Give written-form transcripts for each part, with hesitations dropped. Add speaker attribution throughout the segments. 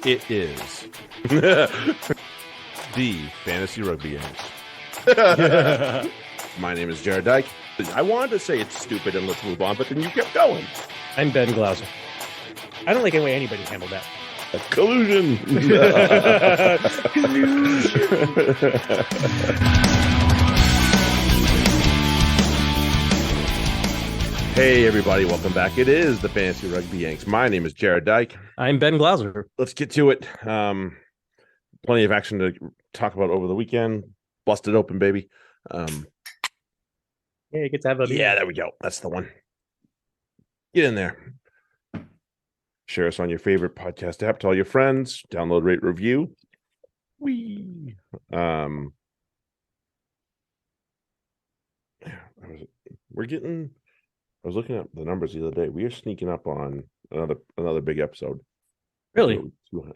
Speaker 1: It is the Fantasy Rugby Yanks. My name is Jared Dyke. I wanted to say it's stupid and let's move on, but then you kept going.
Speaker 2: I'm Ben Glauser. I don't like any way anybody handled that.
Speaker 1: A collusion. Hey, everybody. Welcome back. It is the Fantasy Rugby Yanks. My name is Jared Dyke.
Speaker 2: I'm Ben Glauser.
Speaker 1: Let's get to it. Plenty of action to talk about over the weekend. Busted open, baby.
Speaker 2: Yeah, you get to have a
Speaker 1: Yeah, there we go. That's the one. Get in there. Share us on your favorite podcast app. Tell your friends. Download, rate, review. Wee. I was looking at the numbers the other day. We are sneaking up on another big episode.
Speaker 2: Really?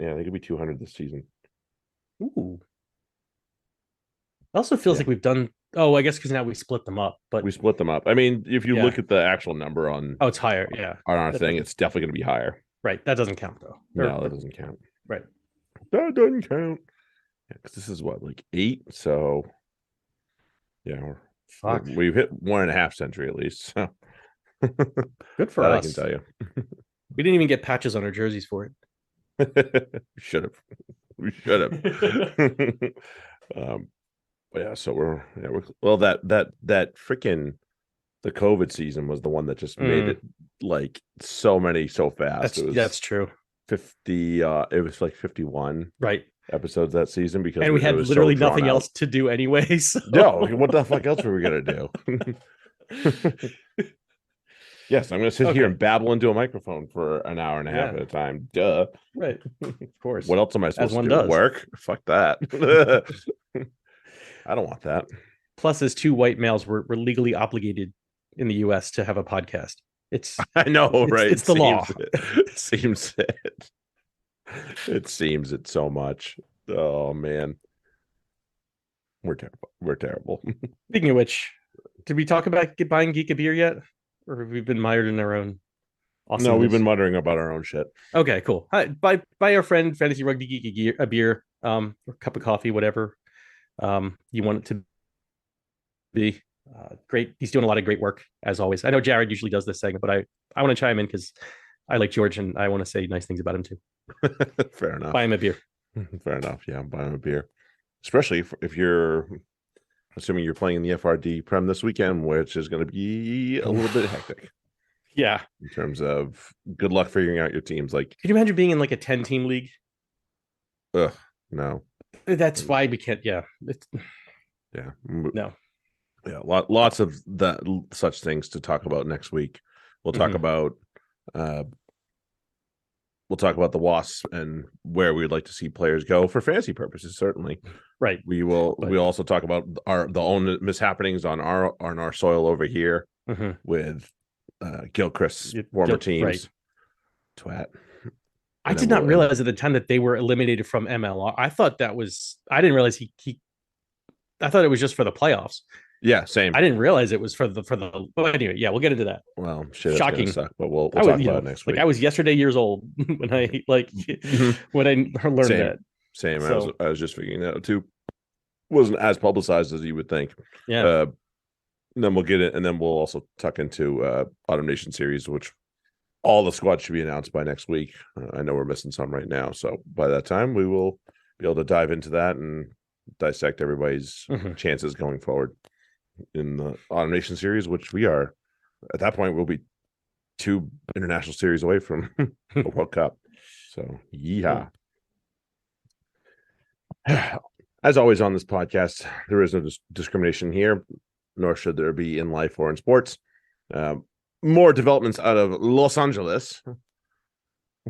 Speaker 1: Yeah, it could be 200 this season.
Speaker 2: Ooh. It also feels like we've done. Oh, I guess because now we split them up. But
Speaker 1: we split them up. I mean, if you look at the actual number on
Speaker 2: it's higher. Yeah,
Speaker 1: on our thing, it's definitely going to be higher.
Speaker 2: Right. That doesn't count though.
Speaker 1: No, that doesn't count.
Speaker 2: Right.
Speaker 1: That doesn't count. Yeah, because this is what, like 8. So yeah, we've hit 1.5 century at least. So
Speaker 2: good for us.
Speaker 1: I can tell you.
Speaker 2: We didn't even get patches on our jerseys for it.
Speaker 1: We should have. Yeah, so we're that freaking the COVID season was the one that just made it like so many so fast.
Speaker 2: That's true.
Speaker 1: 50 it was like 51 episodes that season because
Speaker 2: we had literally nothing else to do anyway. So.
Speaker 1: No, what the fuck else were we gonna do? Yes, I'm gonna sit here and babble into a microphone for an hour and a half at a time. Duh.
Speaker 2: Right. Of course.
Speaker 1: What else am I supposed to do?
Speaker 2: Does.
Speaker 1: Work? Fuck that. I don't want that.
Speaker 2: Plus, as two white males, we're legally obligated in the U.S. to have a podcast.
Speaker 1: I know, right?
Speaker 2: It's the law.
Speaker 1: It seems it. It seems it so much. Oh man, we're terrible. We're terrible.
Speaker 2: Speaking of which, did we talk about buying Geek a beer yet, or have we been mired in our own? Awesomeness? No,
Speaker 1: we've been muttering about our own shit.
Speaker 2: Okay, cool. Hi, buy our friend Fantasy Rugby Geek a beer, or a cup of coffee, whatever you want it to be. Great. He's doing a lot of great work as always. I know Jared usually does this segment, but I want to chime in because I like George and I want to say nice things about him too.
Speaker 1: Fair enough.
Speaker 2: Buy him a beer.
Speaker 1: Fair enough. Yeah, I'm buying him a beer, especially if you're assuming you're playing in the FRD Prem this weekend, which is going to be a little bit hectic.
Speaker 2: Yeah,
Speaker 1: in terms of good luck figuring out your teams. Like,
Speaker 2: could you imagine being in like a 10-team league?
Speaker 1: Ugh, no.
Speaker 2: That's why we can't. Yeah.
Speaker 1: No. Yeah, lots of such things to talk about next week. We'll talk about the Wasps and where we'd like to see players go for fantasy purposes. Certainly,
Speaker 2: right.
Speaker 1: We'll also talk about the own mishappenings on our soil over here with Gilchrist's former teams.
Speaker 2: Right.
Speaker 1: Twat.
Speaker 2: I did not realize at the time that they were eliminated from MLR. I thought I didn't realize I thought it was just for the playoffs.
Speaker 1: Yeah, same.
Speaker 2: I didn't realize it was for the. But anyway, yeah, we'll get into that.
Speaker 1: Well, shit,
Speaker 2: shocking.
Speaker 1: Suck, but we'll talk about it next week.
Speaker 2: Like I was yesterday years old when I when I learned that.
Speaker 1: Same. So, I was just figuring that out too. Wasn't as publicized as you would think.
Speaker 2: Yeah.
Speaker 1: Then we'll get it, and then we'll also tuck into Autumn Nation series, which all the squads should be announced by next week. I know we're missing some right now, so by that time we will be able to dive into that and dissect everybody's chances going forward in the Automation series, which we are at that point we'll be 2 international series away from the World Cup. So yeehaw. As always on this podcast, there is no discrimination here, nor should there be in life or in sports. More developments out of Los Angeles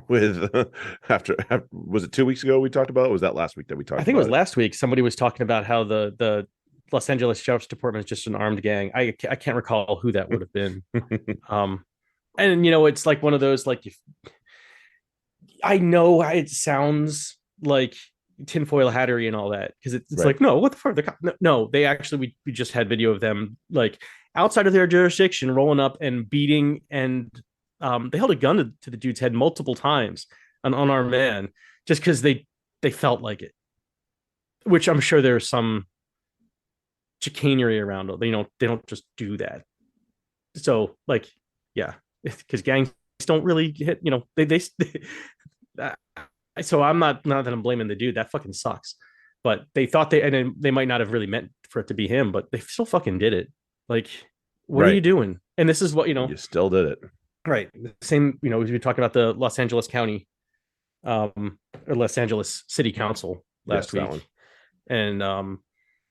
Speaker 1: with was it 2 weeks ago we talked about it? Or was that last week that we talked about?
Speaker 2: I think it was last week. Somebody was talking about how the Los Angeles Sheriff's Department is just an armed gang. I can't recall who that would have been. And it's like one of those, like, I know it sounds like tinfoil hattery and all that, because it's right. Like, no, what the fuck? No, they actually, we just had video of them like outside of their jurisdiction rolling up and beating, and they held a gun to the dude's head multiple times on our man. just because they felt like it, which I'm sure there's some chicanery around it. They don't just do that. So like, yeah, because gangs don't really hit. They so I'm not that I'm blaming the dude. That fucking sucks. But they thought they might not have really meant for it to be him, but they still fucking did it. Like, what are you
Speaker 1: Right.
Speaker 2: doing? And this is what
Speaker 1: You still did it.
Speaker 2: right? Same, we were talking about the Los Angeles County, or Los Angeles City Council
Speaker 1: Yes,
Speaker 2: last
Speaker 1: that
Speaker 2: week,
Speaker 1: one.
Speaker 2: and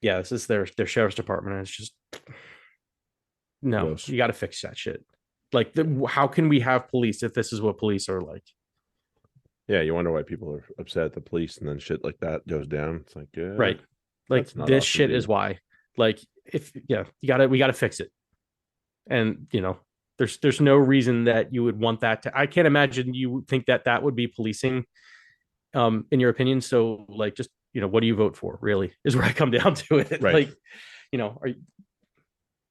Speaker 2: yeah, this is their sheriff's department, and it's just no,
Speaker 1: Gross.
Speaker 2: you got to fix that shit. Like, how can we have police if this is what police are like?
Speaker 1: Yeah, you wonder why people are upset at the police, and then shit like that goes down. It's like,
Speaker 2: Right. Like,
Speaker 1: that's not
Speaker 2: this
Speaker 1: awesome,
Speaker 2: shit
Speaker 1: dude.
Speaker 2: is why. Like, if we gotta fix it. And there's no reason that you would want that to. I can't imagine you would think that that would be policing, in your opinion. So like, just what do you vote for? Really, is where I come down to it.
Speaker 1: Right.
Speaker 2: Like, are you,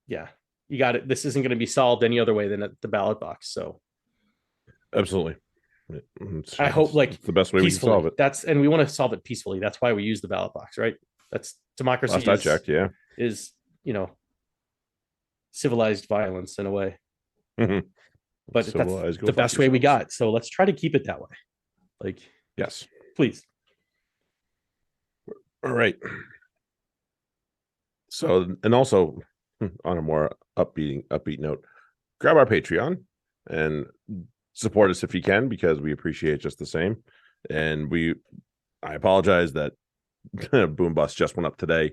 Speaker 2: yeah, you got it. This isn't going to be solved any other way than at the ballot box. So
Speaker 1: Absolutely.
Speaker 2: I hope, like,
Speaker 1: it's the best way we can solve
Speaker 2: peacefully.
Speaker 1: it.
Speaker 2: And we want to solve it peacefully. That's why we use the ballot box, right? That's democracy.
Speaker 1: Last I checked, yeah.
Speaker 2: Is civilized violence in a way, but that's the best way we got. So let's try to keep it that way. Like,
Speaker 1: yes,
Speaker 2: please.
Speaker 1: all right. So, and also on a more upbeat note, grab our Patreon and support us if you can, because we appreciate it just the same. And I apologize that Boom Bust just went up today.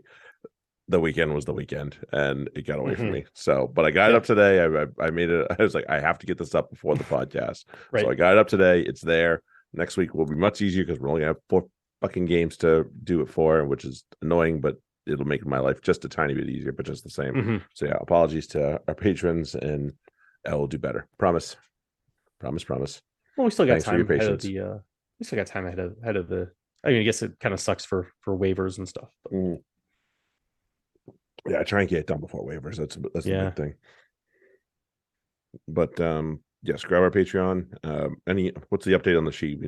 Speaker 1: The weekend was the weekend, and it got away from me. So, but I got it up today. I made it. I was like, I have to get this up before the podcast.
Speaker 2: Right.
Speaker 1: So I got it up today. It's there. Next week will be much easier because we're only gonna have 4 fucking games to do it for, which is annoying, but it'll make my life just a tiny bit easier, but just the same. So yeah, apologies to our patrons, and I will do better. Promise. Well,
Speaker 2: we still got
Speaker 1: Thanks
Speaker 2: time
Speaker 1: for your
Speaker 2: ahead of
Speaker 1: patience.
Speaker 2: the. We still got time ahead of the. I mean, I guess it kind of sucks for waivers and stuff. But.
Speaker 1: Yeah, I try and get it done before waivers. That's the big thing. But yes, grab our Patreon. What's the update on the sheet?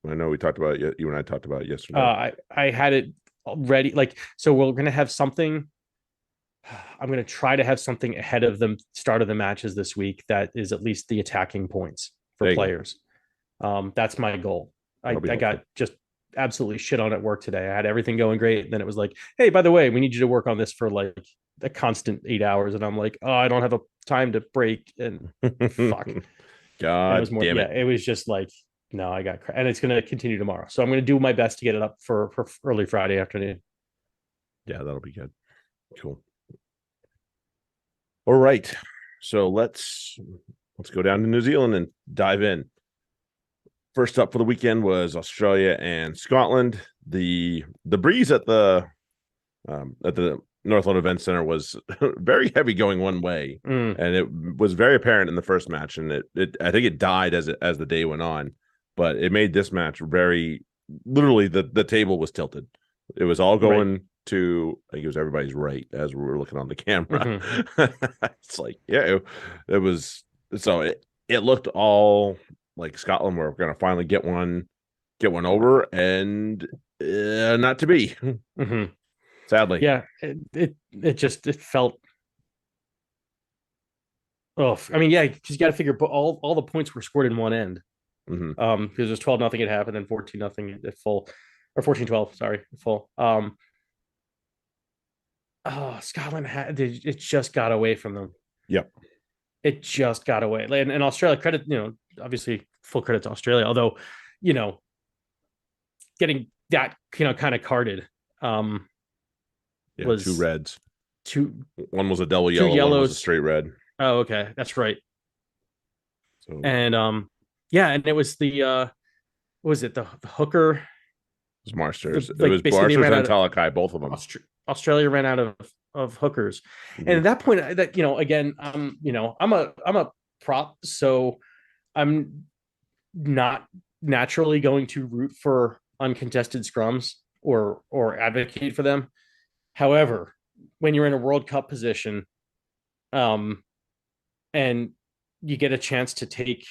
Speaker 1: I know we talked about it. You and I talked about it yesterday.
Speaker 2: I had it ready. Like, so we're gonna have something. I'm gonna try to have something ahead of the start of the matches this week that is at least the attacking points for players. That's my goal. I got just absolutely shit on at work today. I had everything going great. And then it was like, hey, by the way, we need you to work on this for like a constant 8 hours. And I'm like, oh, I don't have a time to break. And fuck.
Speaker 1: God, it was more, damn it.
Speaker 2: Yeah, it was just like, no, and it's going to continue tomorrow. So I'm going to do my best to get it up for early Friday afternoon.
Speaker 1: Yeah, that'll be good. Cool. All right. So let's go down to New Zealand and dive in. First up for the weekend was Australia and Scotland. The breeze at the Northland Event Center was very heavy going one way, and it was very apparent in the first match. And it I think it died as the day went on, but it made this match very literally the table was tilted. It was all going to, I think it was everybody's right as we were looking on the camera. It's like, yeah, it was. So it looked all like Scotland were going to finally get one over, and not to be. Sadly.
Speaker 2: Yeah, it felt. Oh, I mean, yeah, because you got to figure, but all the points were scored in one end. Because it was 12-0 at half, and then 14-0 at full, or 14-12. Sorry, at full. Scotland it just got away from them.
Speaker 1: Yep.
Speaker 2: It just got away. And Australia, credit, obviously full credit to Australia, although, getting that, kind of carded, was
Speaker 1: 2 reds. One was a double
Speaker 2: yellow,
Speaker 1: one was a straight red.
Speaker 2: Oh, okay. That's right. So, and and it was the was it the hooker?
Speaker 1: It was Marsters. It was Marsters and Talakai, both of them.
Speaker 2: Australia ran out of hookers. And at that point, that again, I'm a prop, so I'm not naturally going to root for uncontested scrums or advocate for them. However, when you're in a World Cup position, and you get a chance to take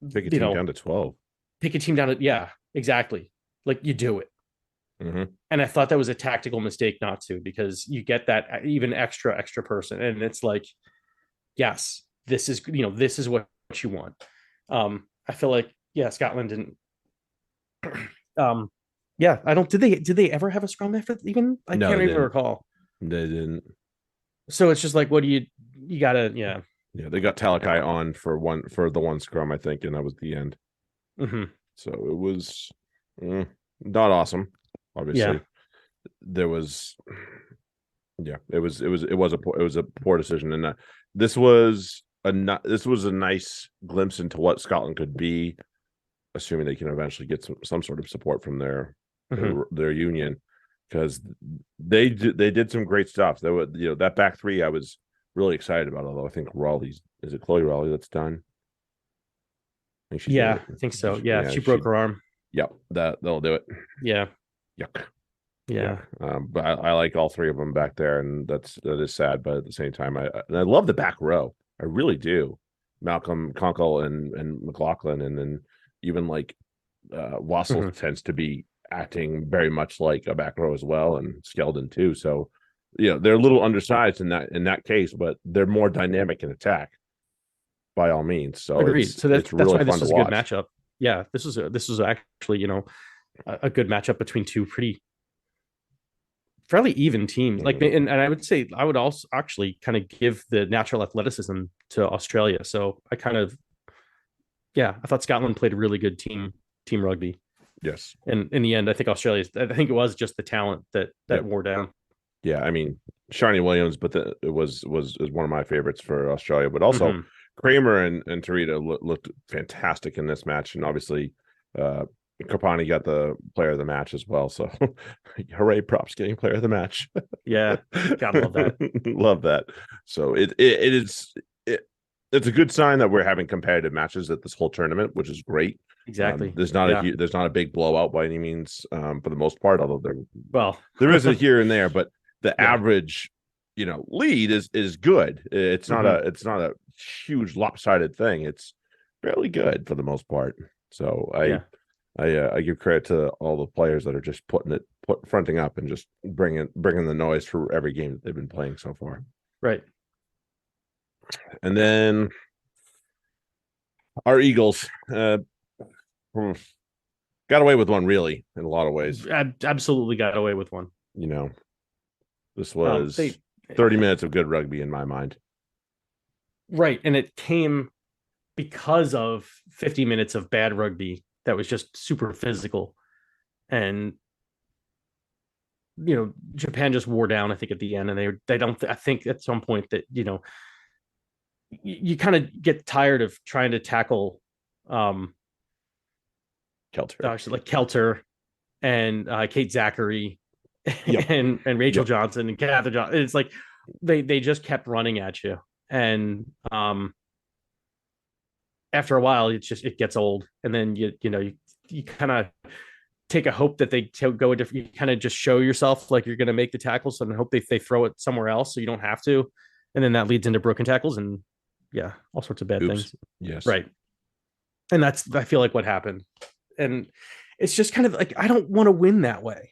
Speaker 1: a team down to 12.
Speaker 2: Pick a team down to exactly. Like you do it.
Speaker 1: Mm-hmm.
Speaker 2: And I thought that was a tactical mistake not to, because you get that even extra person. And it's like, yes, this is, this is what you want. I feel like, yeah, Scotland didn't, um, yeah, I don't, did they ever have a scrum effort even? I
Speaker 1: No,
Speaker 2: can't
Speaker 1: they
Speaker 2: even
Speaker 1: didn't.
Speaker 2: recall.
Speaker 1: They didn't.
Speaker 2: So it's just like, what do you gotta, yeah.
Speaker 1: Yeah, they got Talakai on for the one scrum, I think, and that was the end.
Speaker 2: Mm-hmm.
Speaker 1: So it was not awesome.
Speaker 2: Yeah.
Speaker 1: Obviously, there was, yeah, it was a poor decision, and this was this was a nice glimpse into what Scotland could be, assuming they can eventually get some sort of support from
Speaker 2: Mm-hmm.
Speaker 1: their union, because they did some great stuff. There was, that back three I was really excited about. Although I think Raleigh's, is it Chloe Raleigh that's done? I think she's
Speaker 2: Yeah, I think so. Yeah,
Speaker 1: yeah,
Speaker 2: she broke her arm.
Speaker 1: yep, that'll do it.
Speaker 2: Yeah.
Speaker 1: Yuck. Yeah.
Speaker 2: Yeah.
Speaker 1: But I like all three of them back there, and that is sad. But at the same time, I love the back row. I really do. Malcolm Conkle and McLaughlin, and then even like Wassel
Speaker 2: Mhm.
Speaker 1: tends to be acting very much like a back row as well, and Skeldon too. So, they're a little undersized in that case, but they're more dynamic in attack by all means. So
Speaker 2: Agreed.
Speaker 1: it's
Speaker 2: So
Speaker 1: it's
Speaker 2: that's
Speaker 1: really
Speaker 2: why
Speaker 1: fun
Speaker 2: this
Speaker 1: to
Speaker 2: was a good
Speaker 1: watch.
Speaker 2: matchup. Yeah, this was actually, a good matchup between two pretty fairly even teams. Like,
Speaker 1: Mhm.
Speaker 2: and I would say I would also actually kind of give the natural athleticism to Australia. So I kind of, yeah, I thought Scotland played a really good team rugby.
Speaker 1: Yes.
Speaker 2: And in the end, I think it was just the talent that
Speaker 1: Yep.
Speaker 2: wore down.
Speaker 1: Yeah, I mean, Shani Williams, but it was one of my favorites for Australia. But also
Speaker 2: Mm-hmm.
Speaker 1: Kramer and Tarita looked fantastic in this match, and obviously uh Kapani got the player of the match as well. So hooray, props getting player of the match.
Speaker 2: Yeah, gotta love that.
Speaker 1: Love that. So it's a good sign that we're having competitive matches at this whole tournament, which is great.
Speaker 2: Exactly.
Speaker 1: There's
Speaker 2: Yeah.
Speaker 1: not a big blowout by any means, for the most part, although
Speaker 2: Well,
Speaker 1: there is a here and there, but the
Speaker 2: yeah.
Speaker 1: average, lead is good.
Speaker 2: Mm-hmm.
Speaker 1: It's not a huge lopsided thing. It's fairly good for the most part. So
Speaker 2: Yeah.
Speaker 1: I give credit to all the players that are just fronting up and just bringing the noise for every game that they've been playing so far.
Speaker 2: Right.
Speaker 1: And then our Eagles hmm, got away with one, really, in a lot of ways.
Speaker 2: Absolutely got away with one.
Speaker 1: You know, this
Speaker 2: They
Speaker 1: was 30 minutes of good rugby in my mind.
Speaker 2: right, and it came because of 50 minutes of bad rugby that was just super physical, and Japan just wore down. I think at the end, and they don't. I think at some point that you kind of get tired of trying to tackle, um,
Speaker 1: Kelter.
Speaker 2: gosh, like Kelter and Kate Zachary
Speaker 1: Yep.
Speaker 2: and Rachel
Speaker 1: Yep.
Speaker 2: Johnson and Catherine Johnson. It's like they just kept running at you, and after a while, it gets old, and then you kind of take a hope that they go a different. You kind of just show yourself like you're going to make the tackles, and hope they throw it somewhere else so you don't have to, and then that leads into broken tackles and yeah, all sorts of bad
Speaker 1: Oops.
Speaker 2: things.
Speaker 1: Yes.
Speaker 2: Right, and that's I feel like what happened, and it's just kind of like I don't want to win that way.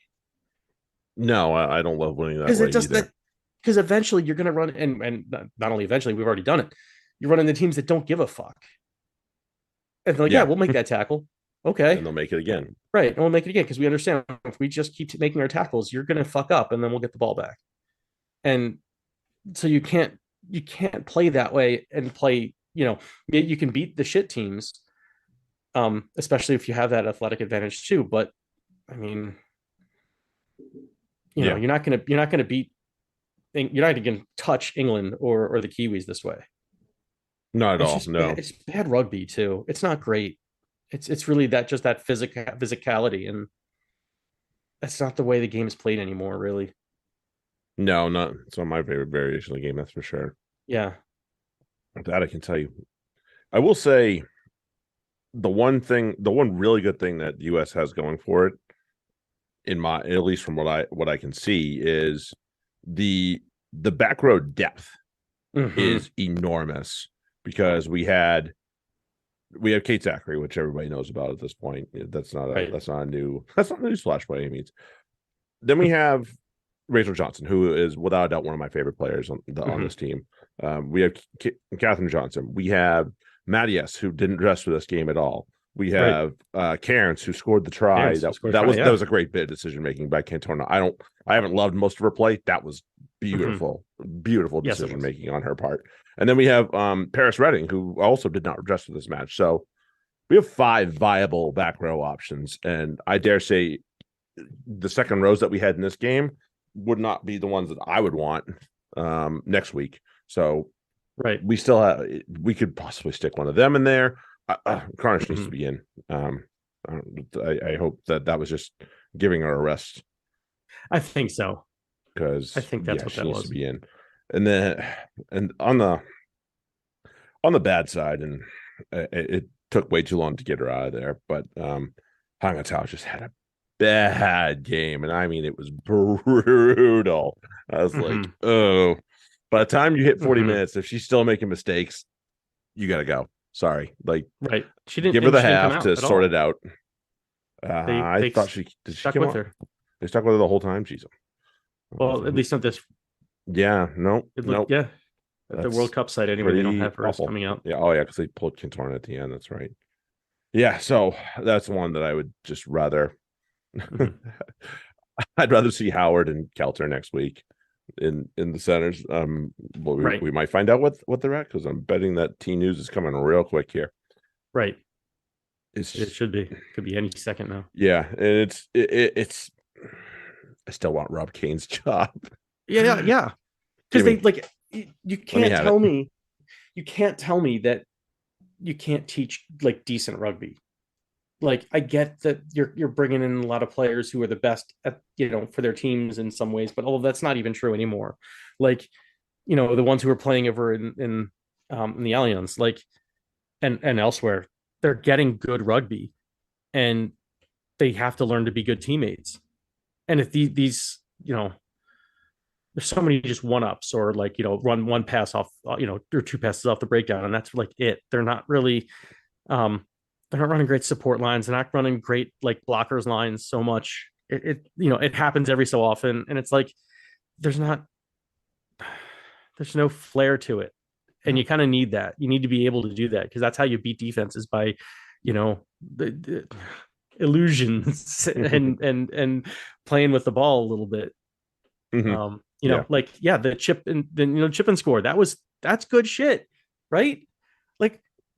Speaker 1: No, I don't love winning that
Speaker 2: Because
Speaker 1: way
Speaker 2: it just
Speaker 1: either.
Speaker 2: that because eventually you're going to run and not only eventually we've already done it. You're running the teams that don't give a fuck, and they're like, yeah,
Speaker 1: Yeah.
Speaker 2: we'll make that tackle.
Speaker 1: And
Speaker 2: Okay,
Speaker 1: they'll make it again.
Speaker 2: right, and we'll make it again because we understand if we just keep making our tackles, you're going to fuck up, and then we'll get the ball back. And so you can't play that way and play. You can beat the shit teams, especially if you have that athletic advantage too. But I mean,
Speaker 1: Yeah.
Speaker 2: you're not gonna beat you're not going to touch England or the Kiwis this way.
Speaker 1: Not at
Speaker 2: It's
Speaker 1: all.
Speaker 2: just bad.
Speaker 1: No.
Speaker 2: It's bad rugby too. It's not great. It's really that physicality, and that's not the way the game is played anymore. Really.
Speaker 1: No, not it's not my favorite variation of the game, that's for sure.
Speaker 2: Yeah.
Speaker 1: That I can tell you. I will say the one really good thing that the US has going for it, at least from what I can see, is the back row depth
Speaker 2: Mm-hmm.
Speaker 1: is enormous, because we had we have Kate Zachary, which everybody knows about at this point. That's not
Speaker 2: Right.
Speaker 1: a new splash by any means. Then we have Rachel Johnson, who is without a doubt one of my favorite players on this team. We have Catherine Johnson. We have Maddie S, who didn't dress for this game at all. We have Cairns, who scored the try. That was a great bit of decision making by Cantona. I haven't loved most of her play. That was beautiful, beautiful decision making on her part. And then we have Paris Redding, who also did not dress for this match. So we have 5 viable back row options, and I dare say the second rows that we had in this game would not be the ones that I would want next week. So we could possibly stick one of them in there. Carnish needs to be in. I hope that was just giving her a rest.
Speaker 2: I think so,
Speaker 1: because
Speaker 2: I think that's what that
Speaker 1: needs
Speaker 2: was.
Speaker 1: To be in. And on the bad side, and it took way too long to get her out of there, but Hanga Tao just had a bad game, and I mean it was brutal. I was like, oh, by the time you hit 40 minutes, if she's still making mistakes, you gotta go. Sorry,
Speaker 2: she didn't
Speaker 1: give her the half to sort it out.
Speaker 2: They
Speaker 1: thought she
Speaker 2: stuck with her.
Speaker 1: They stuck with her the whole time. Jeez.
Speaker 2: Well, at least not this.
Speaker 1: Yeah, no.
Speaker 2: Yeah, at the World Cup side anyway, they don't have her coming out.
Speaker 1: Yeah, because they pulled Quintorn at the end. That's right. Yeah, so that's one that I would just rather. I'd rather see Howard and Kelter next week in the centers. We might find out what they're at, because I'm betting that T News is coming real quick here.
Speaker 2: Right. It could be any second now.
Speaker 1: Yeah, and it's I still want Rob Kane's job.
Speaker 2: Yeah. Because you can't tell me that you can't teach decent rugby. I get that you're bringing in a lot of players who are the best at for their teams in some ways, but all of that's not even true anymore. The ones who are playing over in the Allianz, and elsewhere, they're getting good rugby, and they have to learn to be good teammates. And if these there's so many just one-ups, or run one pass off, or 2 passes off the breakdown, and that's it. They're not really they're not running great support lines. They're not running great blockers lines so much. It happens every so often, and it's there's no flair to it, and you kind of need that. You need to be able to do that, because that's how you beat defenses, by the illusions and playing with the ball a little bit. The chip and chip and score. That's good shit, right?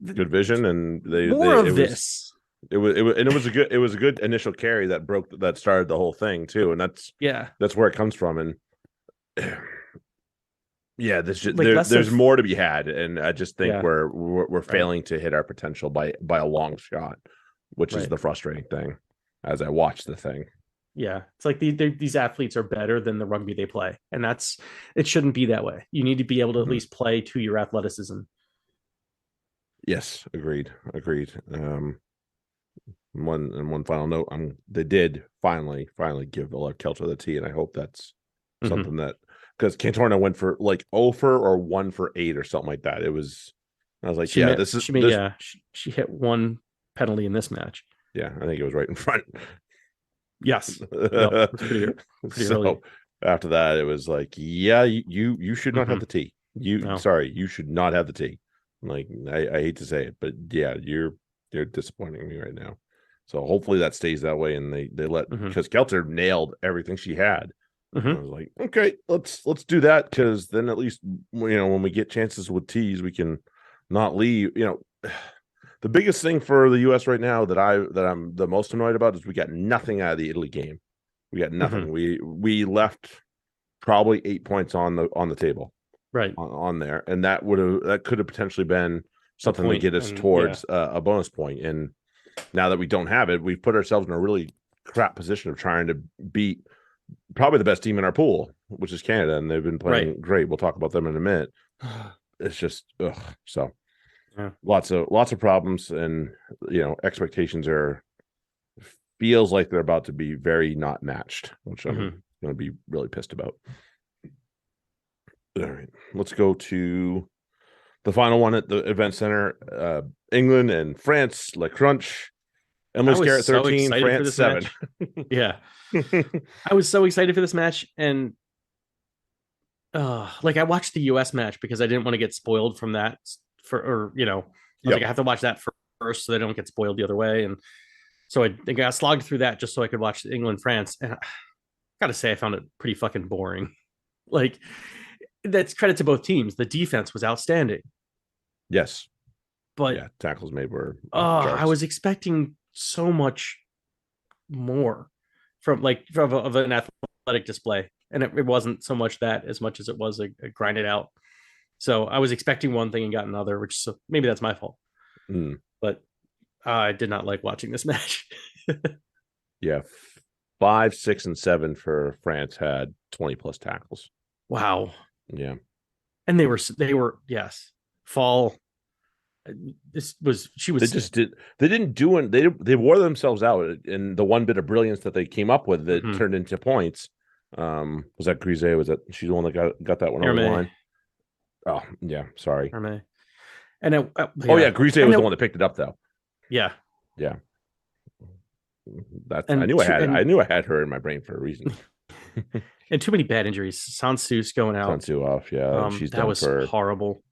Speaker 1: Good vision, and
Speaker 2: it was
Speaker 1: a good initial carry that started the whole thing too, and that's where it comes from. And there's more to be had, and I just think we're failing to hit our potential by a long shot, which is the frustrating thing as I watch the thing.
Speaker 2: Yeah, it's these athletes are better than the rugby they play, and it shouldn't be that way. You need to be able to at least play to your athleticism.
Speaker 1: Yes, agreed. One final note: they did finally give Kelter the T, and I hope that's something that, because Cantorna went for 0 for or 1 for 8 or something like that. I was like, she
Speaker 2: hit 1 penalty in this match.
Speaker 1: Yeah, I think it was right in front.
Speaker 2: Yes, it was pretty early.
Speaker 1: After that, it was you should not have the T. Sorry, you should not have the T. I hate to say it, but yeah, you're disappointing me right now. So hopefully that stays that way, and they let, because Kelter nailed everything she had. I was like, okay, let's do that, because then at least when we get chances with T's, we can not leave. The biggest thing for the U.S. right now that I'm the most annoyed about is we got nothing out of the Italy game. We got nothing. We left probably 8 points on the table,
Speaker 2: right
Speaker 1: on there, and that could have potentially been something to get us towards a bonus point. And now that we don't have it, we've put ourselves in a really crap position of trying to beat probably the best team in our pool, which is Canada, and they've been playing great. We'll talk about them in a minute. It's just so. Yeah. Lots of problems, and expectations feels like they're about to be very not matched, which I'm going to be really pissed about. All right, let's go to the final one at the event center, England and France, Le Crunch.
Speaker 2: I
Speaker 1: Emily's
Speaker 2: was
Speaker 1: Garrett
Speaker 2: so
Speaker 1: 13,
Speaker 2: excited for
Speaker 1: France
Speaker 2: this
Speaker 1: 7.
Speaker 2: match. Yeah, I was so excited for this match, and like I watched the US match because I didn't want to get spoiled from that or I was
Speaker 1: Yep.
Speaker 2: like, I have to watch that first so they don't get spoiled the other way. And so I got slogged through that just so I could watch England France. And I gotta say, I found it pretty fucking boring. Like, that's credit to both teams. The defense was outstanding.
Speaker 1: Yes.
Speaker 2: But
Speaker 1: yeah, tackles made were
Speaker 2: I was expecting so much more from of an athletic display. And it wasn't so much that as much as it was a grinded out. So I was expecting one thing and got another, which so maybe that's my fault. But I did not like watching this match.
Speaker 1: Yeah, 5, 6, and 7 for France had 20 plus tackles.
Speaker 2: Wow.
Speaker 1: Yeah,
Speaker 2: and they were yes. Fall. She was.
Speaker 1: They didn't do it. They wore themselves out, and the one bit of brilliance that they came up with that turned into points. Was that Grise? Was that she's the one that got that one over the line? Oh yeah, sorry.
Speaker 2: And
Speaker 1: Grise was the one that picked it up though.
Speaker 2: Yeah.
Speaker 1: I knew I had her in my brain for a reason.
Speaker 2: And too many bad injuries. Sansus going out.
Speaker 1: Sansu off. Yeah, she's
Speaker 2: that was horrible.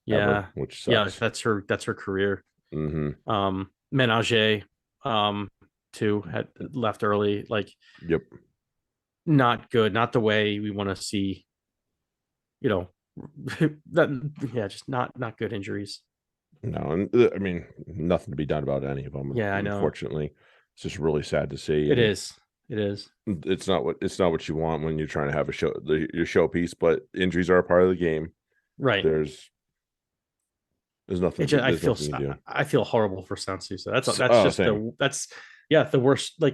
Speaker 2: Yeah,
Speaker 1: ever, which sucks.
Speaker 2: Yeah, that's her career.
Speaker 1: Mm-hmm.
Speaker 2: Menage, too, had left early. Like,
Speaker 1: yep,
Speaker 2: not good. Not the way we want to see. Just not good injuries.
Speaker 1: No, and I mean nothing to be done about any of them.
Speaker 2: Yeah, I know.
Speaker 1: Unfortunately, it's just really sad to see.
Speaker 2: It is.
Speaker 1: It's not what you want when you're trying to have your showpiece, but injuries are a part of the game.
Speaker 2: Right.
Speaker 1: There's nothing.
Speaker 2: I feel horrible for Sansu. So that's the worst. I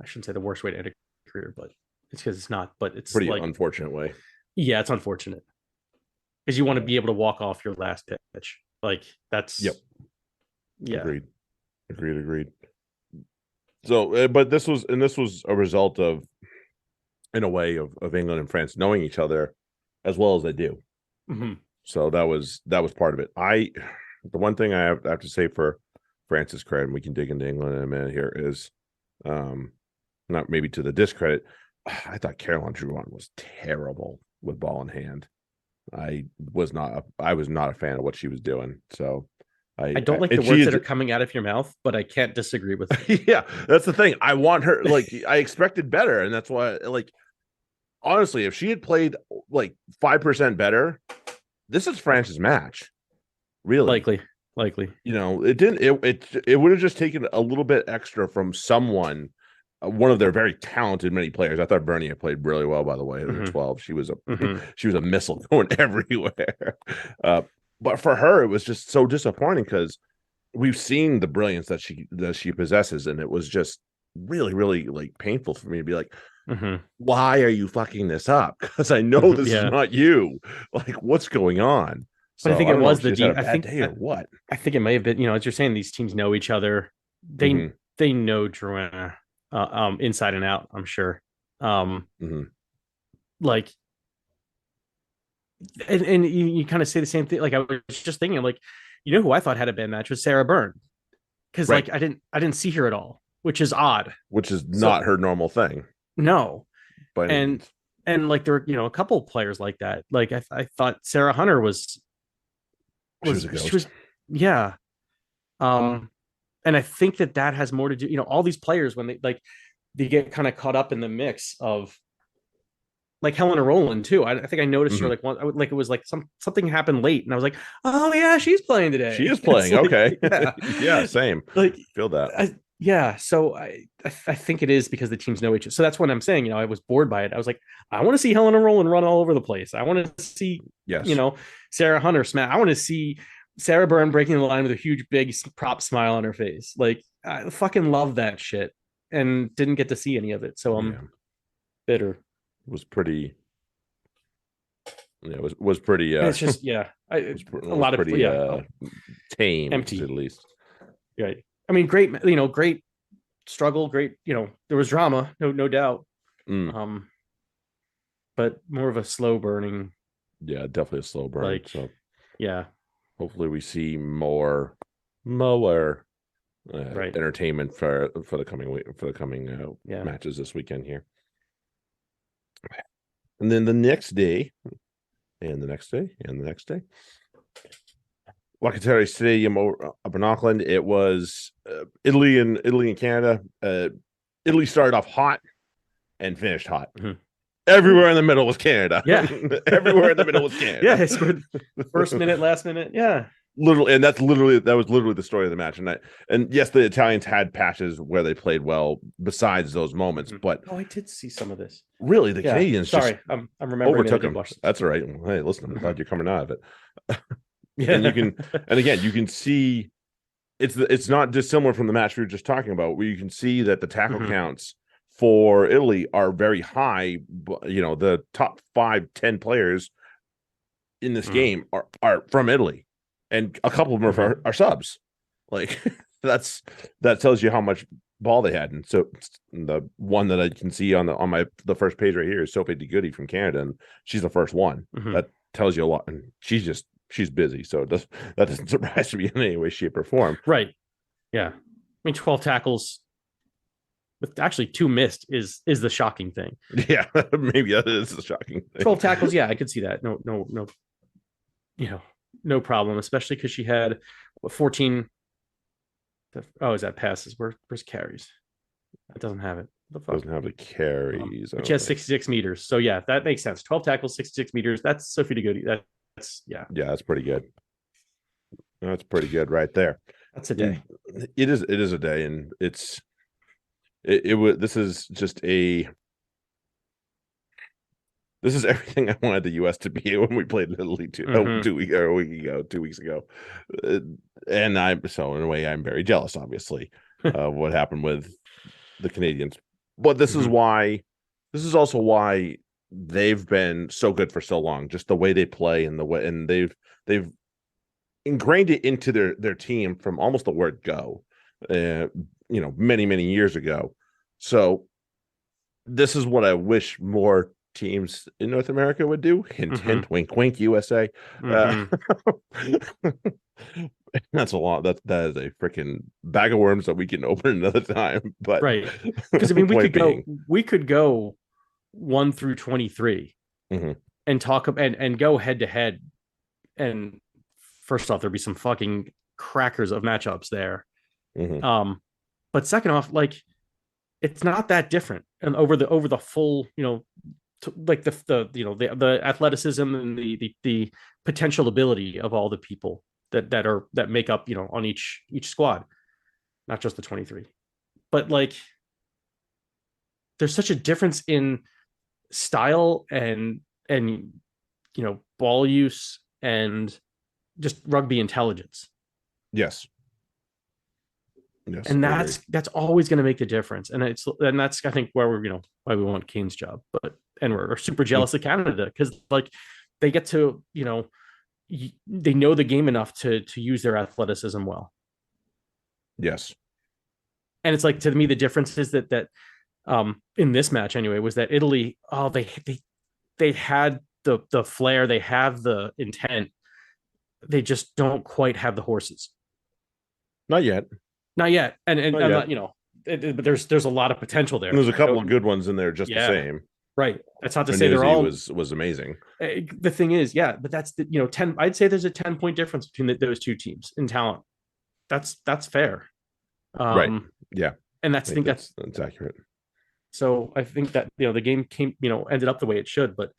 Speaker 2: shouldn't say the worst way to end a career, but it's because it's not. But it's
Speaker 1: pretty unfortunate way.
Speaker 2: Yeah, it's unfortunate because you want to be able to walk off your last pitch. Like that's.
Speaker 1: Yep.
Speaker 2: Yeah.
Speaker 1: Agreed. So, but this was a result of, in a way, of England and France knowing each other as well as they do.
Speaker 2: Mm-hmm.
Speaker 1: So that was part of it. The one thing I have to say for France's credit, and we can dig into England in a minute here, is not maybe to the discredit. I thought Caroline Drouin was terrible with ball in hand. I was not a fan of what she was doing. So I don't like the
Speaker 2: words that are coming out of your mouth, but I can't disagree with it.
Speaker 1: Yeah, that's the thing. I want her, I expected better, and that's why, honestly, if she had played 5% better, this is France's match. Really,
Speaker 2: likely.
Speaker 1: It didn't. It would have just taken a little bit extra from someone. One of their very talented many players. I thought Bernie had played really well, by the way. At 12, she was a missile going everywhere. But for her, it was just so disappointing because we've seen the brilliance that she possesses, and it was just really, really painful for me to be like, why are you fucking this up? Because I know this is not you. What's going on?
Speaker 2: But I think it was the
Speaker 1: deep. I think day or what?
Speaker 2: I think it may have been. As you're saying, these teams know each other. They know Drouin inside and out. I'm sure. And you kind of say the same thing. I was just thinking, who I thought had a bad match was Sarah Byrne, because I didn't see her at all, which is odd.
Speaker 1: Which is not her normal thing.
Speaker 2: No,
Speaker 1: but
Speaker 2: and there were a couple of players like that. I thought Sarah Hunter was
Speaker 1: she was
Speaker 2: yeah. And I think that has more to do. All these players when they get kind of caught up in the mix of. Helena Rowland too. I think I noticed her it was something happened late, and I was like, "Oh yeah, she's playing today.
Speaker 1: She is playing." Okay,
Speaker 2: yeah.
Speaker 1: Yeah, same. Feel that.
Speaker 2: So I think it is because the teams know each other. So that's what I'm saying. I was bored by it. I was like, I want to see Helena Rowland run all over the place. I want to see, Sarah Hunter smash. I want to see Sarah Byrne breaking the line with a huge, big prop smile on her face. I fucking love that shit, and didn't get to see any of it. So I'm bitter.
Speaker 1: Was pretty. Yeah, was pretty.
Speaker 2: It's just a lot of
Speaker 1: pretty tame,
Speaker 2: empty
Speaker 1: at least.
Speaker 2: Right. I mean, great. Great struggle. Great. There was drama, no doubt. But more of a slow burning.
Speaker 1: Yeah, definitely a slow burn.
Speaker 2: Yeah.
Speaker 1: hopefully we see more
Speaker 2: Right.
Speaker 1: entertainment for the coming week, for the coming
Speaker 2: Yeah.
Speaker 1: matches this weekend here. And then the next day, and the next day, and the next day, Locatelli Stadium up in Auckland. It was Italy and Canada. Italy started off hot and finished hot.
Speaker 2: Mhm.
Speaker 1: Everywhere in the middle was Canada.
Speaker 2: Yeah.
Speaker 1: Everywhere in the middle was Canada.
Speaker 2: Yeah, they scored first minute, last minute. Yeah.
Speaker 1: Literally, and that was literally the story of the match. And yes, the Italians had patches where they played well besides those moments, but
Speaker 2: I did see some of this.
Speaker 1: really the Canadians
Speaker 2: Sorry,
Speaker 1: just
Speaker 2: I'm remembering
Speaker 1: overtook them. That's all right. Hey, listen, I'm glad you're coming out of it.
Speaker 2: Yeah.
Speaker 1: And again, you can see it's not dissimilar from the match we were just talking about, where you can see that the tackle counts for Italy are very high. The top 5-10 players in this game are from Italy, and a couple of them are subs. Like that tells you how much ball they had. And so the one that I can see on the first page right here is Sophie De Goody from Canada, and she's the first one. That tells you a lot. And she's busy, so that doesn't surprise me in any way, shape, or form.
Speaker 2: Right. Yeah. I mean, 12 tackles with actually 2 missed is the shocking thing.
Speaker 1: Yeah, maybe that is the shocking thing.
Speaker 2: 12 tackles, yeah, I could see that. No, no problem, especially because she had 14. Oh, is that passes? Where's carries? That doesn't have it.
Speaker 1: Doesn't have the carries.
Speaker 2: But she has 66 meters. So yeah, that makes sense. 12 tackles, 66 meters. That's Sophie De Goody. That's
Speaker 1: yeah, that's pretty good. That's pretty good right there.
Speaker 2: That's a day.
Speaker 1: It is a day, and this is everything I wanted the U.S. to be when we played Italy 2 weeks ago. And so in a way, I'm very jealous, obviously, of what happened with the Canadians. But this is also why they've been so good for so long. Just the way they play and they've ingrained it into their team from almost the word go. Many years ago. So this is what I wish more teams in North America would do. Hint, hint, wink, wink, USA. That's a lot. That is a freaking bag of worms that we can open another time. But
Speaker 2: right, because I mean, we could go 1 through 23 and talk and go head to head. And first off, there'd be some fucking crackers of matchups there. But second off, like, it's not that different, and over the full, like the athleticism and the potential ability of all the people that make up, on each squad, not just the 23, but like there's such a difference in style and ball use and just rugby intelligence.
Speaker 1: Yes,
Speaker 2: and that's always going to make the difference. And that's I think why why we want Kane's job. And we're super jealous of Canada, because like they get to, they know the game enough to use their athleticism well.
Speaker 1: Yes.
Speaker 2: And it's like, to me, the difference is that in this match anyway, was that Italy, they had the flair, they have the intent, they just don't quite have the horses.
Speaker 1: Not yet.
Speaker 2: And not, but there's a lot of potential there.
Speaker 1: There's a couple of good ones in there, just the same.
Speaker 2: Right. That's not to say they're all
Speaker 1: was amazing.
Speaker 2: The thing is, but that's 10. I'd say there's a 10-point difference between those two teams in talent. That's fair.
Speaker 1: Right. Yeah.
Speaker 2: And I think that's
Speaker 1: accurate.
Speaker 2: So I think that the game came, ended up the way it should. But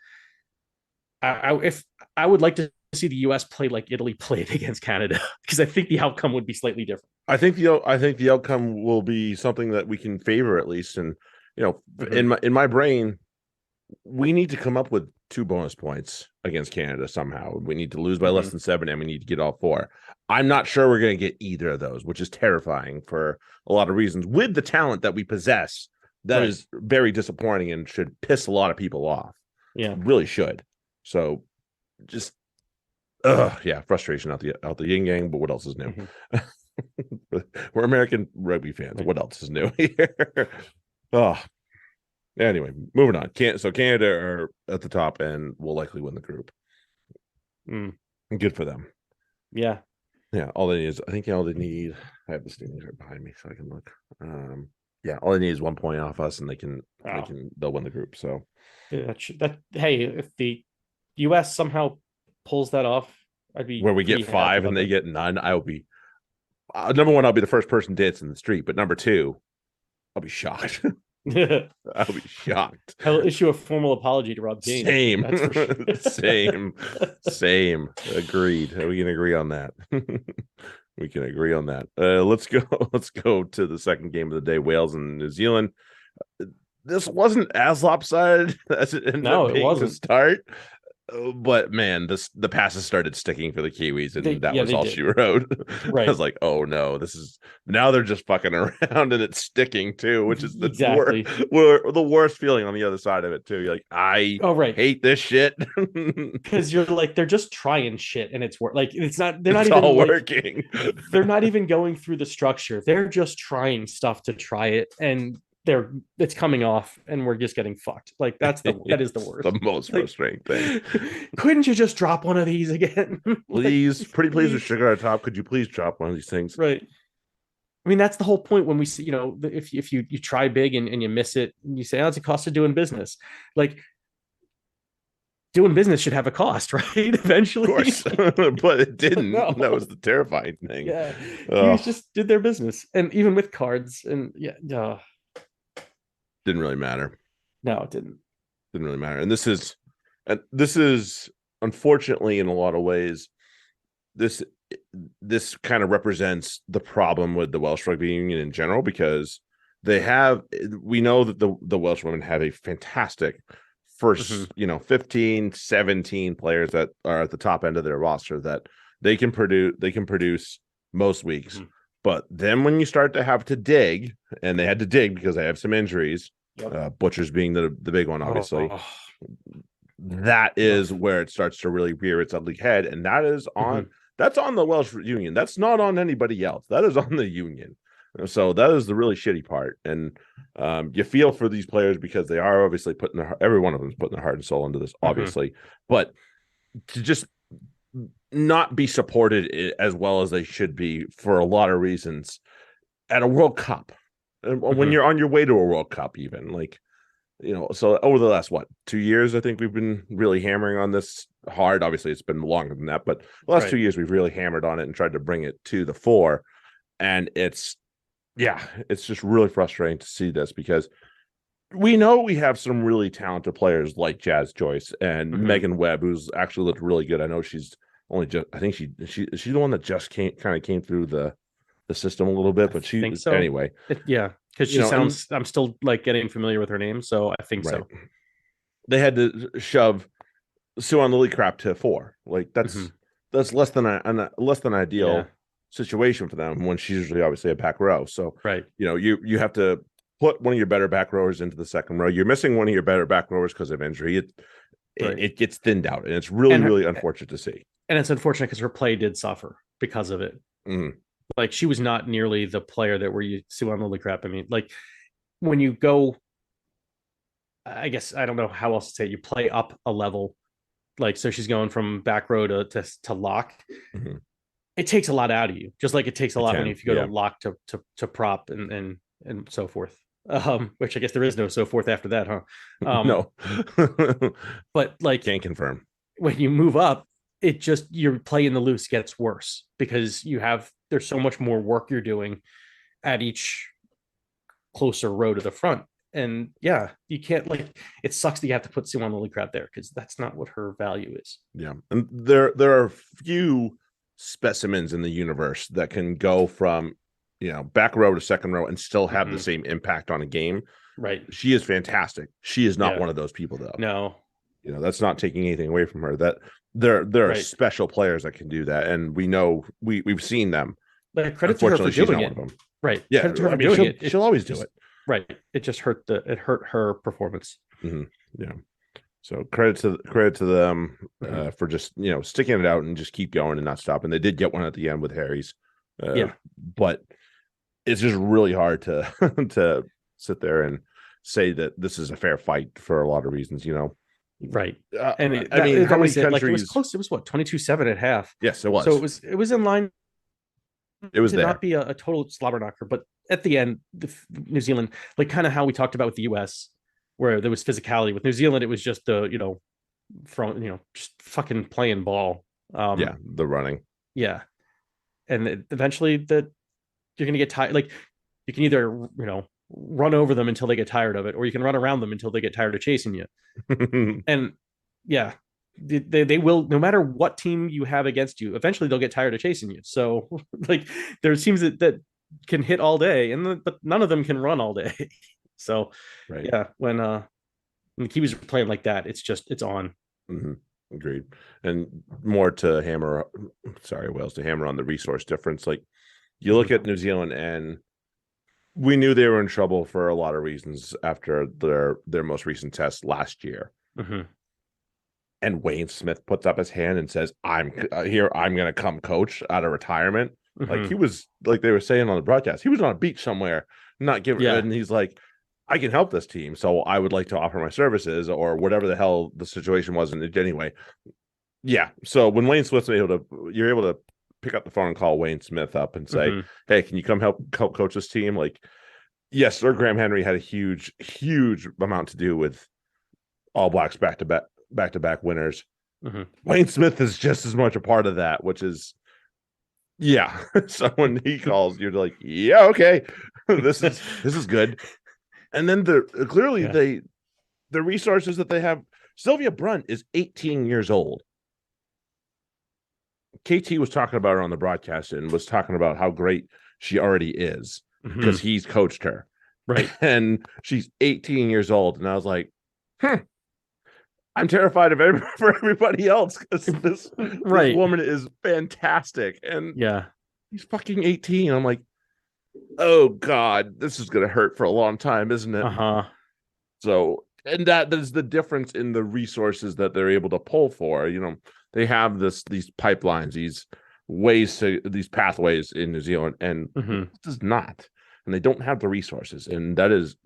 Speaker 2: if I would like to see the U.S. play like Italy played against Canada, because I think the outcome would be slightly different.
Speaker 1: I think the outcome will be something that we can favor, at least. And in my brain, we need to come up with 2 bonus points against Canada somehow. We need to lose by less than 7, and we need to get all 4. I'm not sure we're going to get either of those, which is terrifying for a lot of reasons. With the talent that we possess, that is very disappointing and should piss a lot of people off.
Speaker 2: Yeah,
Speaker 1: really should. So, just frustration out the yin yang. But what else is new? We're American rugby fans. Right. What else is new here? Anyway, moving on. So Canada are at the top and will likely win the group. Good for them.
Speaker 2: Yeah.
Speaker 1: Yeah, all they need is, I think all they need, I have the standings right behind me so I can look. Yeah, all they need is 1 point off us and
Speaker 2: Wow.
Speaker 1: they'll win the group. So
Speaker 2: Yeah, hey, if the US somehow pulls that off, I'd be
Speaker 1: where we get
Speaker 2: pretty happy
Speaker 1: 5 and
Speaker 2: about
Speaker 1: they get none, I will be number one, I'll be the first person dancing in the street, but number two, I'll be shocked.
Speaker 2: that.
Speaker 1: I'll be shocked.
Speaker 2: I will issue a formal apology to Rob Kane.
Speaker 1: Same.
Speaker 2: That's for sure.
Speaker 1: Same. Agreed. We can agree on that. We can agree on that. Let's go. Let's go to the second game of the day. Wales and New Zealand. This wasn't as lopsided as it ended
Speaker 2: No,
Speaker 1: up
Speaker 2: it
Speaker 1: being to
Speaker 2: wasn't.
Speaker 1: start. But man, the passes started sticking for the Kiwis, and that was
Speaker 2: They
Speaker 1: all
Speaker 2: did.
Speaker 1: she wrote. I was
Speaker 2: Right.
Speaker 1: like, oh no, this is now they're just fucking around and it's sticking too, which is the
Speaker 2: Exactly.
Speaker 1: the worst feeling on the other side of it too. You're like, I
Speaker 2: Oh, right.
Speaker 1: hate this shit.
Speaker 2: Because you're like, they're just trying shit and it's work. Like, it's not, they're not
Speaker 1: It's
Speaker 2: even
Speaker 1: all
Speaker 2: like,
Speaker 1: working.
Speaker 2: they're not even going through the structure. They're just trying stuff to try it. And it's coming off and we're just getting fucked. Like, that is the worst.
Speaker 1: The most
Speaker 2: Like,
Speaker 1: frustrating thing.
Speaker 2: couldn't you just drop one of these again?
Speaker 1: Please,
Speaker 2: Like,
Speaker 1: pretty please with sugar on top. Could you please drop one of these things?
Speaker 2: right. I mean, that's the whole point when we see, if you try big and you miss it, and you say, oh, it's a cost of doing business. Like, doing business should have a cost, right? Eventually.
Speaker 1: Of course. But it didn't.
Speaker 2: No.
Speaker 1: That was the terrifying thing.
Speaker 2: Yeah.
Speaker 1: Oh,
Speaker 2: He just did their business. And even with cards, and yeah, no,
Speaker 1: didn't really matter.
Speaker 2: no, it didn't.
Speaker 1: Didn't really matter. And this is unfortunately in a lot of ways, this kind of represents the problem with the Welsh Rugby Union in general, because we know that the Welsh women have a fantastic first 15 17 players that are at the top end of their roster that they can produce most weeks. But then when you start to have to dig, and they had to dig because they have some injuries, Butchers being the big one, obviously. That is where it starts to really rear its ugly head, and that's on the Welsh Union. That's not on anybody else. That is on the union. So that is the really shitty part. And you feel for these players because they are obviously every one of them is putting their heart and soul into this, obviously. But to just not be supported as well as they should be for a lot of reasons at a World Cup, when you're on your way to a World Cup, even like, so over the last 2 years, I think we've been really hammering on this hard. Obviously it's been longer than that, but the last 2 years we've really hammered on it and tried to bring it to the fore. And it's just really frustrating to see this, because we know we have some really talented players like Jazz Joyce and Megan Webb, who's actually looked really good. I know she's only just, I think she's the one that just came through the system a little bit, but she
Speaker 2: so.
Speaker 1: Anyway.
Speaker 2: Because she sounds, I'm still like getting familiar with her name, so I think so.
Speaker 1: They had to shove Sue on Lillycrap to 4. Like that's less than ideal situation for them when she's usually obviously a back row. So you have to put one of your better back rowers into the second row. You're missing one of your better back rowers because of injury. It gets thinned out, and it's really unfortunate to see.
Speaker 2: And it's unfortunate because her play did suffer because of it. Like, she was not nearly the player that were you Sue on Lillycrap. I mean, like, when you go, I guess I don't know how else to say it, you play up a level. Like, so she's going from back row to lock. It takes a lot out of you, just like it takes a lot if you go to lock to prop and so forth. Which I guess there is no so forth after that, huh?
Speaker 1: No.
Speaker 2: But like,
Speaker 1: can't confirm.
Speaker 2: When you move up, it just, your play in the loose gets worse because there's so much more work you're doing at each closer row to the front. And you can't, like, it sucks that you have to put Sue on Lillycrap there because that's not what her value is.
Speaker 1: Yeah. And there are few specimens in the universe that can go from back row to second row and still have the same impact on a game.
Speaker 2: Right.
Speaker 1: She is fantastic. She is not one of those people, though.
Speaker 2: No.
Speaker 1: That's not taking anything away from her. That there are special players that can do that, and we know we've seen them.
Speaker 2: But credit to her for doing it. Right.
Speaker 1: Yeah.
Speaker 2: Credit to her for doing it.
Speaker 1: She'll always do it.
Speaker 2: Right. It just hurt her performance.
Speaker 1: Yeah. So credit to them for just sticking it out and just keep going and not stop. And they did get one at the end with Harry's. But it's just really hard to to sit there and say that this is a fair fight for a lot of reasons.
Speaker 2: Right.
Speaker 1: Uh,
Speaker 2: And
Speaker 1: I mean, how many
Speaker 2: was it. Like, it was
Speaker 1: countries?
Speaker 2: close. It was what, 22-7 at half.
Speaker 1: Yes, it
Speaker 2: So
Speaker 1: was.
Speaker 2: it was in line
Speaker 1: It was
Speaker 2: to
Speaker 1: there.
Speaker 2: not be a total slobber knocker, but at the end, New Zealand, like kind of how we talked about with the US, where there was physicality. With New Zealand, it was just the, from, just fucking playing ball.
Speaker 1: Yeah, the running.
Speaker 2: Yeah. And eventually that you're gonna get tired. Like, you can either, run over them until they get tired of it, or you can run around them until they get tired of chasing you. And yeah, they will, no matter what team you have against you, eventually they'll get tired of chasing you. So like, there seems that can hit all day, but none of them can run all day. So
Speaker 1: Right.
Speaker 2: yeah, when the Kiwis are playing like that, it's on.
Speaker 1: Mm-hmm. Agreed. And more to hammer, Wales, to hammer on the resource difference. Like, you look at New Zealand, and we knew they were in trouble for a lot of reasons after their most recent test last year.
Speaker 2: Mm-hmm.
Speaker 1: And Wayne Smith puts up his hand and says, "I'm here. I'm going to come coach out of retirement."
Speaker 2: Mm-hmm.
Speaker 1: Like, he was, like they were saying on the broadcast, he was on a beach somewhere, not giving.
Speaker 2: Yeah.
Speaker 1: And he's like, "I can help this team, so I would like to offer my services," or whatever the hell the situation was. And anyway, yeah. So when Wayne Smith's you're able to pick up the phone and call Wayne Smith up and say,
Speaker 2: Mm-hmm.
Speaker 1: "Hey, can you come help coach this team?" Like, yes, Sir Graham Henry had a huge amount to do with All Blacks back to back winners.
Speaker 2: Mm-hmm.
Speaker 1: Wayne Smith is just as much a part of that, which is, yeah. So when he calls, you're like, yeah, okay, this is good. And then the resources that they have. Sylvia Brunt is 18 years old. KT was talking about her on the broadcast and was talking about how great she already is because he's coached her.
Speaker 2: Right.
Speaker 1: And she's 18 years old. And I was like, I'm terrified for everybody else, because this woman is fantastic. And
Speaker 2: yeah,
Speaker 1: he's fucking 18. I'm like, oh God, this is going to hurt for a long time, isn't it?
Speaker 2: Uh-huh.
Speaker 1: So, and that is the difference in the resources that they're able to pull for. They have these pipelines, these pathways in New Zealand, and it does not. And they don't have the resources. And that is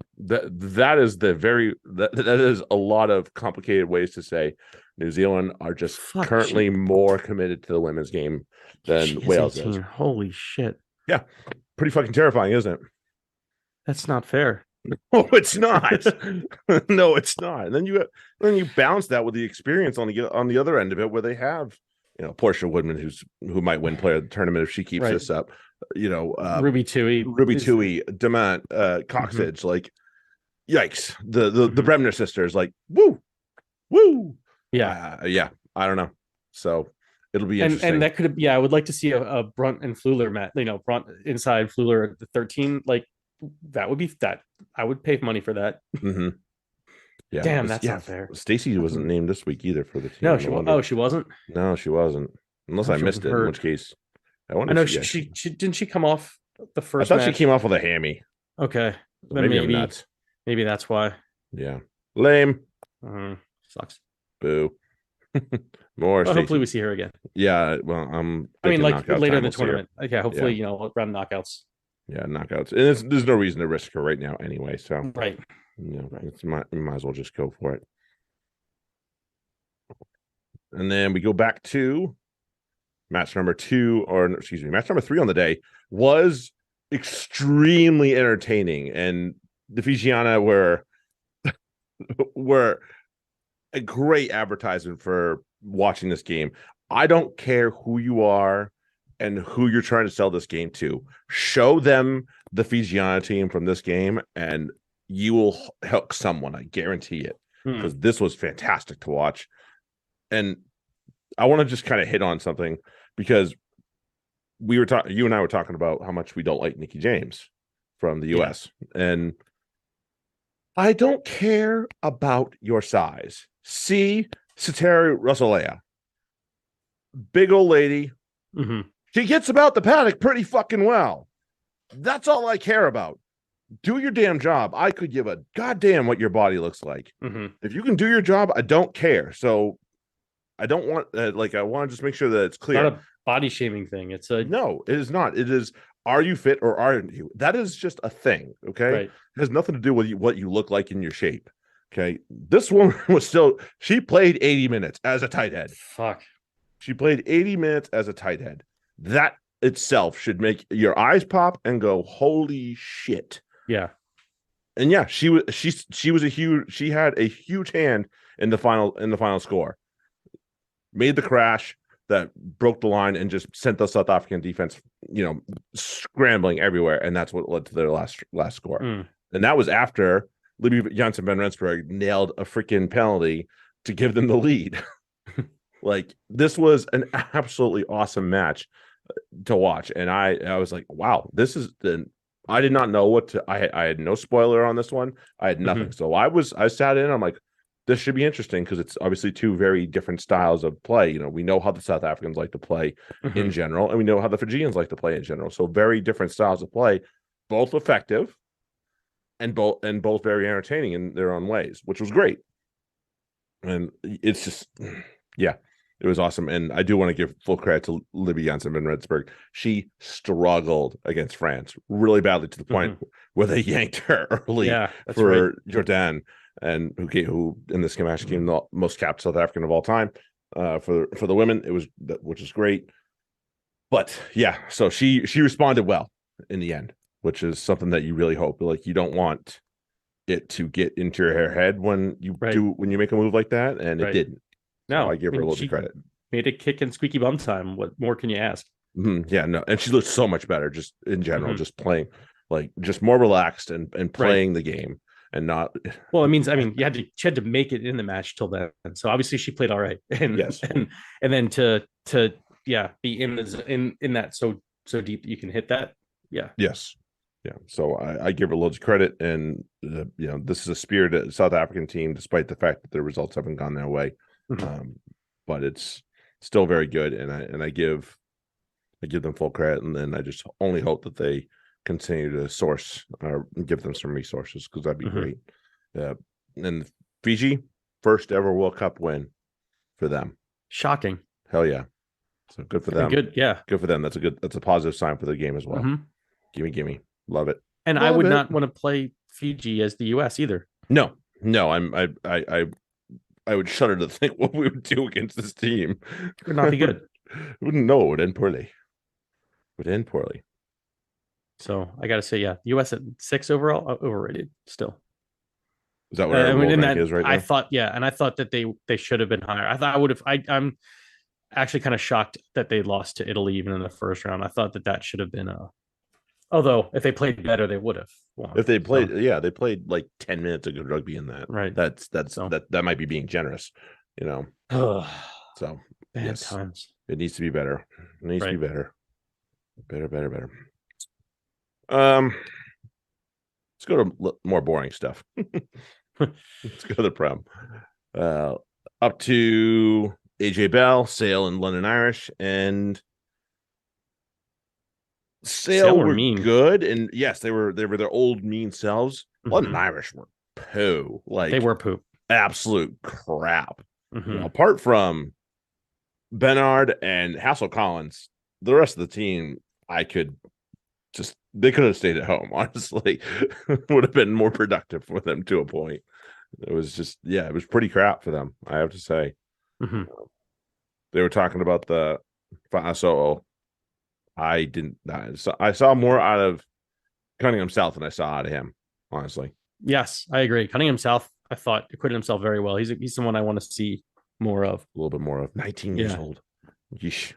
Speaker 1: a lot of complicated ways to say New Zealand are just currently more committed to the women's game than Wales is.
Speaker 2: Holy shit.
Speaker 1: Yeah. Pretty fucking terrifying, isn't it?
Speaker 2: That's not fair.
Speaker 1: Oh, it's not. No, it's not. And then you balance that with the experience on the other end of it, where they have, Portia Woodman, who might win player of the tournament if she keeps this up. Ruby Tui, Demant, Coxedge, like, yikes. The Bremner sisters, like, woo. Yeah. I don't know. So it'll be interesting.
Speaker 2: And that could have, I would like to see a Brunt and Fluler match. Brunt inside, Fluler at the 13. Like, that would be that. I would pay money for that.
Speaker 1: Mm-hmm. Yeah.
Speaker 2: Damn, that's not fair.
Speaker 1: Stacey wasn't named this week either for the team.
Speaker 2: No, she wasn't.
Speaker 1: No, she wasn't. Unless I missed it, in which case
Speaker 2: I know she didn't she come off the first.
Speaker 1: I thought she came off with a hammy.
Speaker 2: Okay,
Speaker 1: so
Speaker 2: then maybe that's why.
Speaker 1: Yeah, lame.
Speaker 2: Sucks.
Speaker 1: Boo. More.
Speaker 2: Well, hopefully we see her again.
Speaker 1: Yeah. Well,
Speaker 2: I mean, like later in the tournament. Okay, hopefully around knockouts.
Speaker 1: Yeah, knockouts, and there's no reason to risk her right now anyway. So
Speaker 2: right.
Speaker 1: You might as well just go for it. And then we go back to match number 3 on the day. Was extremely entertaining, and the Fijiana were a great advertisement for watching this game. I don't care who you are and who you're trying to sell this game to. Show them the Fijiana team from this game, and you will help someone. I guarantee it, because this was fantastic to watch. And I want to just kind of hit on something, because you and I were talking about how much we don't like Nikki James from the US. And I don't care about your size. See Sateri Rusolea. Big old lady. She gets about the paddock pretty fucking well. That's all I care about. Do your damn job. I could give a goddamn what your body looks like. If you can do your job, I don't care. So I don't want I want to just make sure that it's clear.
Speaker 2: It's not a body shaming thing.
Speaker 1: No, it is not. It is, are you fit or aren't you? That is just a thing. Okay. Right. It has nothing to do with what you look like in your shape. Okay, this woman was still. She played 80 minutes as a tight head.
Speaker 2: Fuck.
Speaker 1: She played 80 minutes as a tight head. That itself should make your eyes pop and go, "Holy shit!"
Speaker 2: Yeah.
Speaker 1: And yeah, she was a huge. She had a huge hand in the final score. Made the crash that broke the line and just sent the South African defense, scrambling everywhere, and that's what led to their last score. And that was after Libby Janssen van Rensburg nailed a freaking penalty to give them the lead. Like, this was an absolutely awesome match to watch, and I was like, wow, this is the. I did not know what to. I had no spoiler on this one. I had nothing. So I sat in. I'm like, this should be interesting because it's obviously two very different styles of play. We know how the South Africans like to play in general, and we know how the Fijians like to play in general. So very different styles of play, both effective, and both very entertaining in their own ways, which was great. And it's just, yeah, it was awesome. And I do want to give full credit to Libby Janssen van Rensburg. She struggled against France really badly to the point where they yanked her early for Jordan, and who in this match became the most capped South African of all time for the women. Which is great. But yeah, so she responded well in the end, which is something that you really hope. Like, you don't want it to get into your head when you make a move like that, and it didn't.
Speaker 2: No,
Speaker 1: so I give her a little bit of credit.
Speaker 2: Made a kick and squeaky bum time. What more can you ask?
Speaker 1: Yeah, no, and she looked so much better just in general, just playing, like, just more relaxed and playing the game and not.
Speaker 2: Well, it means, she had to make it in the match till then, and so obviously she played all right, and and then to be in that so deep that you can hit that. Yeah.
Speaker 1: Yes. Yeah. So I give her loads of credit, and this is a spirited South African team, despite the fact that their results haven't gone their way. But it's still very good, and I give them full credit, and then I just only hope that they continue to source or give them some resources, because that'd be great. And Fiji, first ever World Cup win for them.
Speaker 2: Shocking.
Speaker 1: Hell yeah. So good for them.
Speaker 2: Good, yeah.
Speaker 1: Good for them. That's a positive sign for the game as well. Gimme. Love it.
Speaker 2: And I would not want to play Fiji as the US either.
Speaker 1: No. I would shudder to think what we would do against this team.
Speaker 2: It would not be good.
Speaker 1: It would end poorly.
Speaker 2: So I got to say, the US at 6 overall, overrated still.
Speaker 1: Is that what our rank is right now?
Speaker 2: I thought, and I thought that they should have been higher. I thought I would have. I'm actually kind of shocked that they lost to Italy even in the first round. I thought that should have been although if they played better, they would have won.
Speaker 1: If they played, they played like 10 minutes of good rugby in that.
Speaker 2: Right.
Speaker 1: That might be being generous, So
Speaker 2: bad times.
Speaker 1: It needs to be better. It needs to be better. Better. Let's go to more boring stuff. Let's go to the Prem. Up to AJ Bell, Sale, and London Irish, and Sale were mean. Good, and yes, they were their old mean selves. London Irish were poo. Like,
Speaker 2: they were poop.
Speaker 1: Absolute crap. Apart from Bernard and Hassel Collins, the rest of the team, they could have stayed at home, honestly. Would have been more productive for them to a point. It was just, it was pretty crap for them, I have to say. They were talking about the Fa'asoo. I saw more out of Cunningham South than I saw out of him, honestly.
Speaker 2: Yes, I agree. Cunningham South, I thought, acquitted himself very well. He's someone I want to see more of. A
Speaker 1: little bit more of. 19 years old. Yeesh.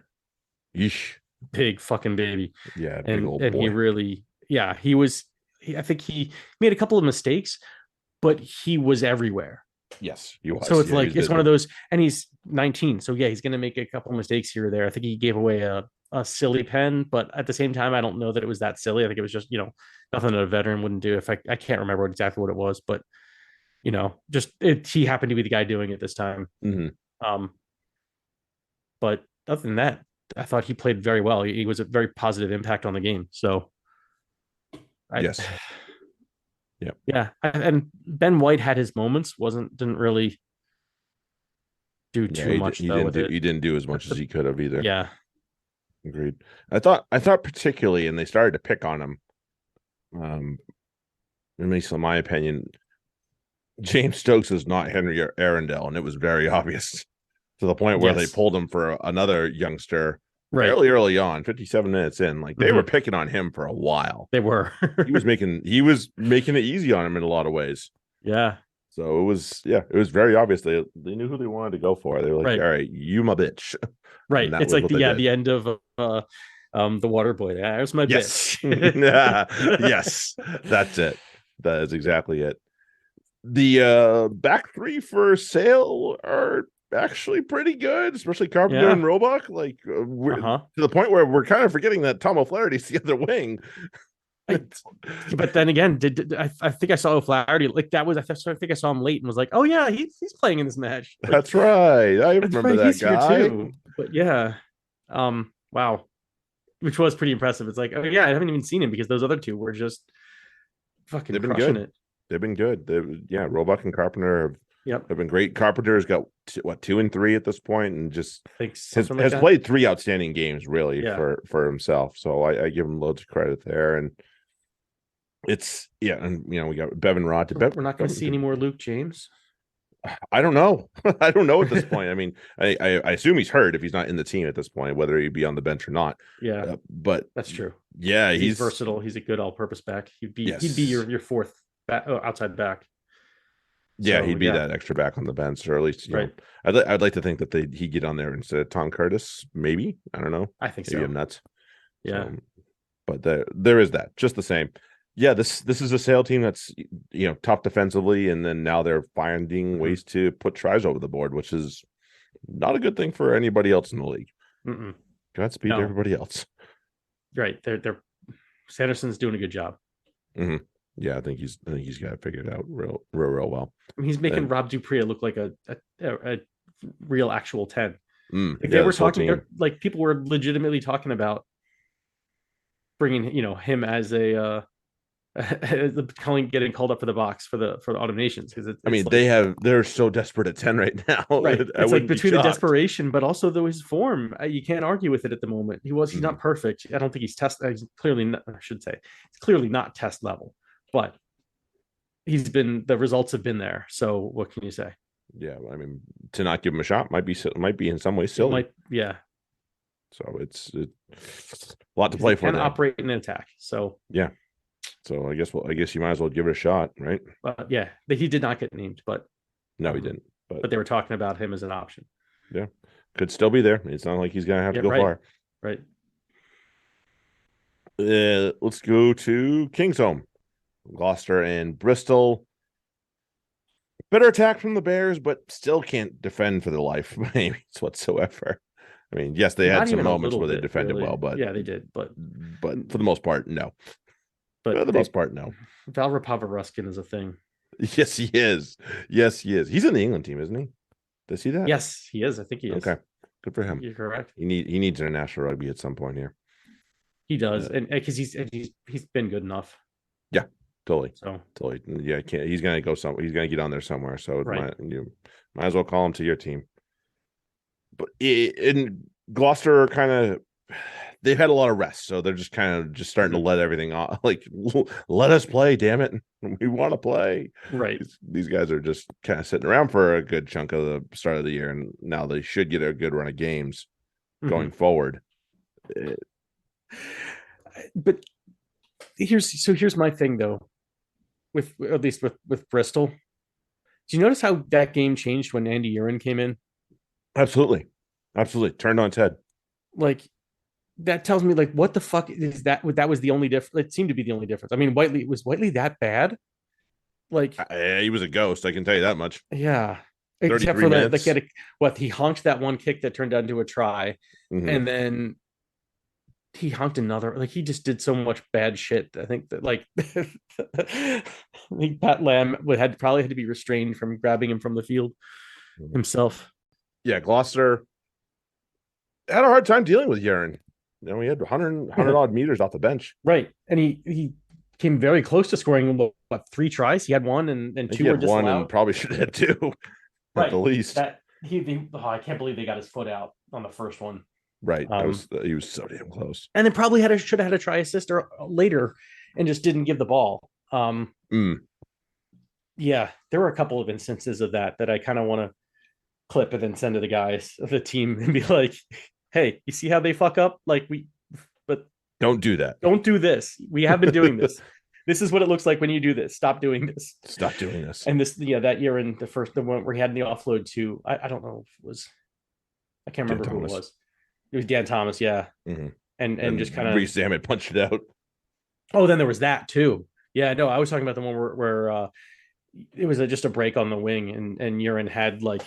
Speaker 2: Big fucking baby.
Speaker 1: Yeah, big old boy.
Speaker 2: And he really, I think he made a couple of mistakes, but he was everywhere.
Speaker 1: Yes, he was.
Speaker 2: So it's it's one of those, and he's 19. So he's going to make a couple of mistakes here or there. I think he gave away a silly pen, but at the same time, I don't know that it was that silly. I think it was just, nothing that a veteran wouldn't do. If I can't remember exactly what it was, but he happened to be the guy doing it this time. But other than that, I thought he played very well. He was a very positive impact on the game. So
Speaker 1: yes.
Speaker 2: Yeah. And Ben White had his moments, didn't really do too much. He
Speaker 1: didn't do as much as he could have either.
Speaker 2: Yeah.
Speaker 1: Agreed. I thought particularly, and they started to pick on him, at least in my opinion, James Stokes is not Henry Arundel, and it was very obvious to the point where they
Speaker 2: Yes.
Speaker 1: pulled him for another youngster
Speaker 2: Right.
Speaker 1: fairly early on, 57 minutes in. Like they were picking on him for a while.
Speaker 2: They were.
Speaker 1: He was making it easy on him in a lot of ways.
Speaker 2: Yeah.
Speaker 1: So it was very obvious they knew who they wanted to go for. They were like,
Speaker 2: Right.
Speaker 1: all right, you my bitch.
Speaker 2: Right.
Speaker 1: And that
Speaker 2: It's
Speaker 1: was
Speaker 2: like
Speaker 1: what they did.
Speaker 2: the end of the water boy. There's my
Speaker 1: Yes.
Speaker 2: bitch.
Speaker 1: Yes. That's it. That is exactly it. The back three for Sale are actually pretty good, especially Carpenter and Roebuck. Like we're to the point where we're kind of forgetting that Tom O'Flaherty's the other wing.
Speaker 2: But then again, I think I saw O'Flaherty like that was I think I saw him late and was like, oh yeah, he's playing in this match. Like,
Speaker 1: that's right. I remember that
Speaker 2: he's
Speaker 1: guy
Speaker 2: here too. But yeah, wow, which was pretty impressive. It's like, oh yeah, I haven't even seen him because those other two were just fucking
Speaker 1: They've been
Speaker 2: crushing
Speaker 1: good.
Speaker 2: it.
Speaker 1: They've been good. Roebuck and Carpenter
Speaker 2: have
Speaker 1: been great. Carpenter's got 2 and 3 at this point, and just has
Speaker 2: like
Speaker 1: played 3 outstanding games really for himself. So I give him loads of credit there. And it's and we got Bevan Rod.
Speaker 2: We're not going to see any more Luke James.
Speaker 1: I don't know. I don't know at this point. I mean, I assume he's hurt if he's not in the team at this point, whether he'd be on the bench or not.
Speaker 2: Yeah,
Speaker 1: but
Speaker 2: that's true.
Speaker 1: Yeah,
Speaker 2: he's versatile. He's a good all-purpose back. He'd be your fourth outside back.
Speaker 1: Yeah, so, he'd be that extra back on the bench, or at least know, I'd like to think that he'd get on there instead of Tom Curtis. Maybe, I don't know.
Speaker 2: I think
Speaker 1: maybe
Speaker 2: so.
Speaker 1: I'm nuts.
Speaker 2: Yeah,
Speaker 1: but there is that. Just the same. Yeah, this is a Sale team that's tough defensively, and then now they're finding ways to put tries over the board, which is not a good thing for anybody else in the league. Godspeed to everybody else.
Speaker 2: Right, they're Sanderson's doing a good job.
Speaker 1: Yeah, I think he's got it figured out real well.
Speaker 2: I mean, he's making Rob Dupree look like a real actual 10. Like they were talking, like people were legitimately talking about bringing him as a getting called up for the box for the Autumn Nations because
Speaker 1: they're so desperate at 10 right now.
Speaker 2: Right, it's like between the desperation, but also though his form, you can't argue with it at the moment. He's not perfect. I don't think he's he's clearly not, I should say, it's clearly not test level, but the results have been there. So what can you say?
Speaker 1: Yeah, I mean, to not give him a shot might be in some ways silly. So it's a lot to play for.
Speaker 2: Can operate in an attack. So
Speaker 1: yeah. So I guess you might as well give it a shot, right?
Speaker 2: Yeah, he did not get named, but
Speaker 1: no, he didn't.
Speaker 2: But they were talking about him as an option.
Speaker 1: Yeah, could still be there. It's not like he's gonna have to go far.
Speaker 2: Right.
Speaker 1: Let's go to Kingsholm, Gloucester and Bristol. Better attack from the Bears, but still can't defend for their life by any means whatsoever. I mean, yes, they had some moments where they defended well, but
Speaker 2: yeah, they did. But
Speaker 1: for the most part, no.
Speaker 2: But
Speaker 1: for the most part, no.
Speaker 2: Val Rapava-Ruskin is a thing.
Speaker 1: Yes, he is. Yes, he is. He's in the England team, isn't he? Does he that?
Speaker 2: Yes, he is. I think he is.
Speaker 1: Okay, good for him.
Speaker 2: You're correct.
Speaker 1: He needs international rugby at some point here.
Speaker 2: He does, and because he's been good enough.
Speaker 1: Yeah, totally.
Speaker 2: So
Speaker 1: totally. Yeah, he's gonna go somewhere. He's gonna get on there somewhere. So you might as well call him to your team. But in Gloucester, kind of, they've had a lot of rest, so they're just kind of starting to let everything off. Like, let us play, damn it, we want to play.
Speaker 2: Right.
Speaker 1: These guys are just kind of sitting around for a good chunk of the start of the year, and now they should get a good run of games going forward.
Speaker 2: But here's my thing though, with at least with Bristol. Do you notice how that game changed when Andy Urin came in? Absolutely
Speaker 1: Turned on its head.
Speaker 2: Like, that tells me, like, what the fuck is that? That was the only difference. It seemed to be the only difference. I mean, was Whiteley that bad? Like,
Speaker 1: he was a ghost, I can tell you that much.
Speaker 2: Yeah, except for that, like, he honked that one kick that turned out into a try, and then he honked another. Like, he just did so much bad shit. I think that, like, I think Pat Lamb probably had to be restrained from grabbing him from the field himself.
Speaker 1: Yeah, Gloucester had a hard time dealing with Urin. He had 100 odd meters off the bench.
Speaker 2: Right. And he came very close to scoring 3 tries. He had one and 2 were disallowed.
Speaker 1: One and probably should have had 2 at the least.
Speaker 2: I can't believe they got his foot out on the first one.
Speaker 1: Right. He was so damn close.
Speaker 2: And then probably should have had a try assist or later and just didn't give the ball. yeah, there were a couple of instances of that I kind of want to clip and then send to the guys of the team and be like, hey, you see how they fuck up? Like but
Speaker 1: Don't do that.
Speaker 2: don't do this. We have been doing this. This is what it looks like when you do this. Stop doing this.
Speaker 1: Stop doing this.
Speaker 2: And this, yeah, that year in the one where he had the offload to, I don't know if it was, I can't remember who it was. It was Dan Thomas, yeah.
Speaker 1: Mm-hmm.
Speaker 2: And just kind of
Speaker 1: Reece Zammit punched it out.
Speaker 2: Oh, then there was that too. Yeah, no, I was talking about the one where it was just a break on the wing, and Urine had like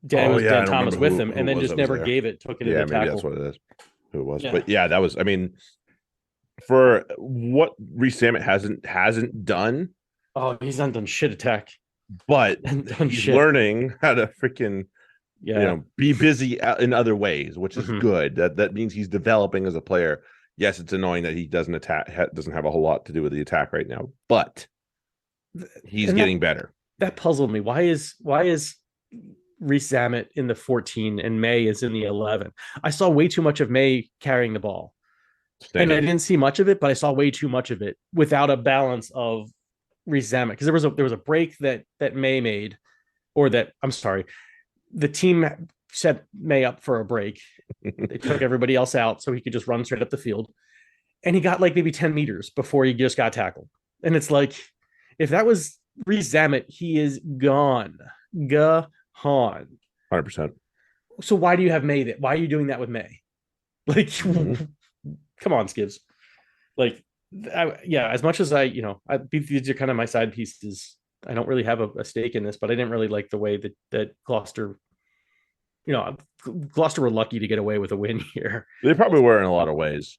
Speaker 2: Dan Thomas with him, and then just never gave it, took it in the tackle.
Speaker 1: Maybe that's what it is. Who it was, but yeah, that was. I mean, for what Reece Zammit hasn't done.
Speaker 2: Oh, he's not done shit attack,
Speaker 1: but he's learning how to freaking be busy in other ways, which is good. That means he's developing as a player. Yes, it's annoying that he doesn't have a whole lot to do with the attack right now, but he's getting better.
Speaker 2: That puzzled me. Why is Reece Zammit in the 14 and May is in the 11? I saw way too much of May carrying the ball. And I didn't see much of it, but I saw way too much of it without a balance of Reece Zammit, because there was a break that May made, or that, I'm sorry, the team set May up for a break. They took everybody else out so he could just run straight up the field, and he got like maybe 10 meters before he just got tackled. And it's like, if that was Reece Zammit, he is gone. 100%. So why do you have May? Why are you doing that with May? Like, come on, Skivs. Like, as much as these are kind of my side pieces. I don't really have a stake in this, but I didn't really like the way that Gloucester, Gloucester were lucky to get away with a win here.
Speaker 1: They probably were in a lot of ways,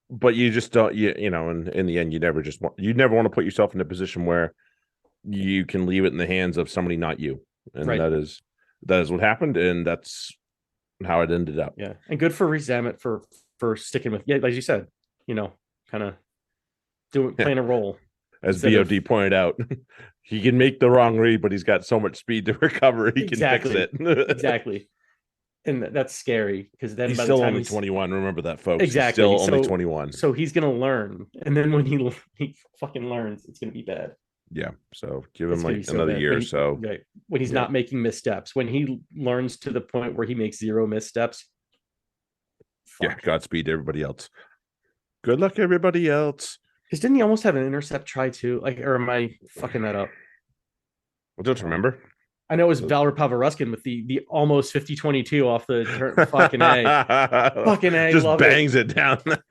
Speaker 1: but you just don't. In the end, you never want to put yourself in a position where you can leave it in the hands of somebody not you, and that is what happened, and that's how it ended up.
Speaker 2: Yeah, and good for Reece Zammit for sticking with, like you said, kind of playing a role.
Speaker 1: As BOD pointed out, he can make the wrong read, but he's got so much speed to recover. He can fix it.
Speaker 2: Exactly. And that's scary, because then
Speaker 1: he's still only 21. Remember that, folks.
Speaker 2: Exactly.
Speaker 1: He's still only 21.
Speaker 2: So he's going to learn. And then when he fucking learns, it's going to be bad.
Speaker 1: Yeah. So give him like another year or so.
Speaker 2: Right. When he's not making missteps, when he learns to the point where he makes 0 missteps.
Speaker 1: Yeah. Godspeed to everybody else. Good luck, everybody else.
Speaker 2: Because didn't he almost have an intercept try too? Like, or am I fucking that up?
Speaker 1: Well, don't you remember?
Speaker 2: I know it was Valor Pavaruskin with the almost 50-22 off the fucking A. Fucking A.
Speaker 1: Just bangs it down there.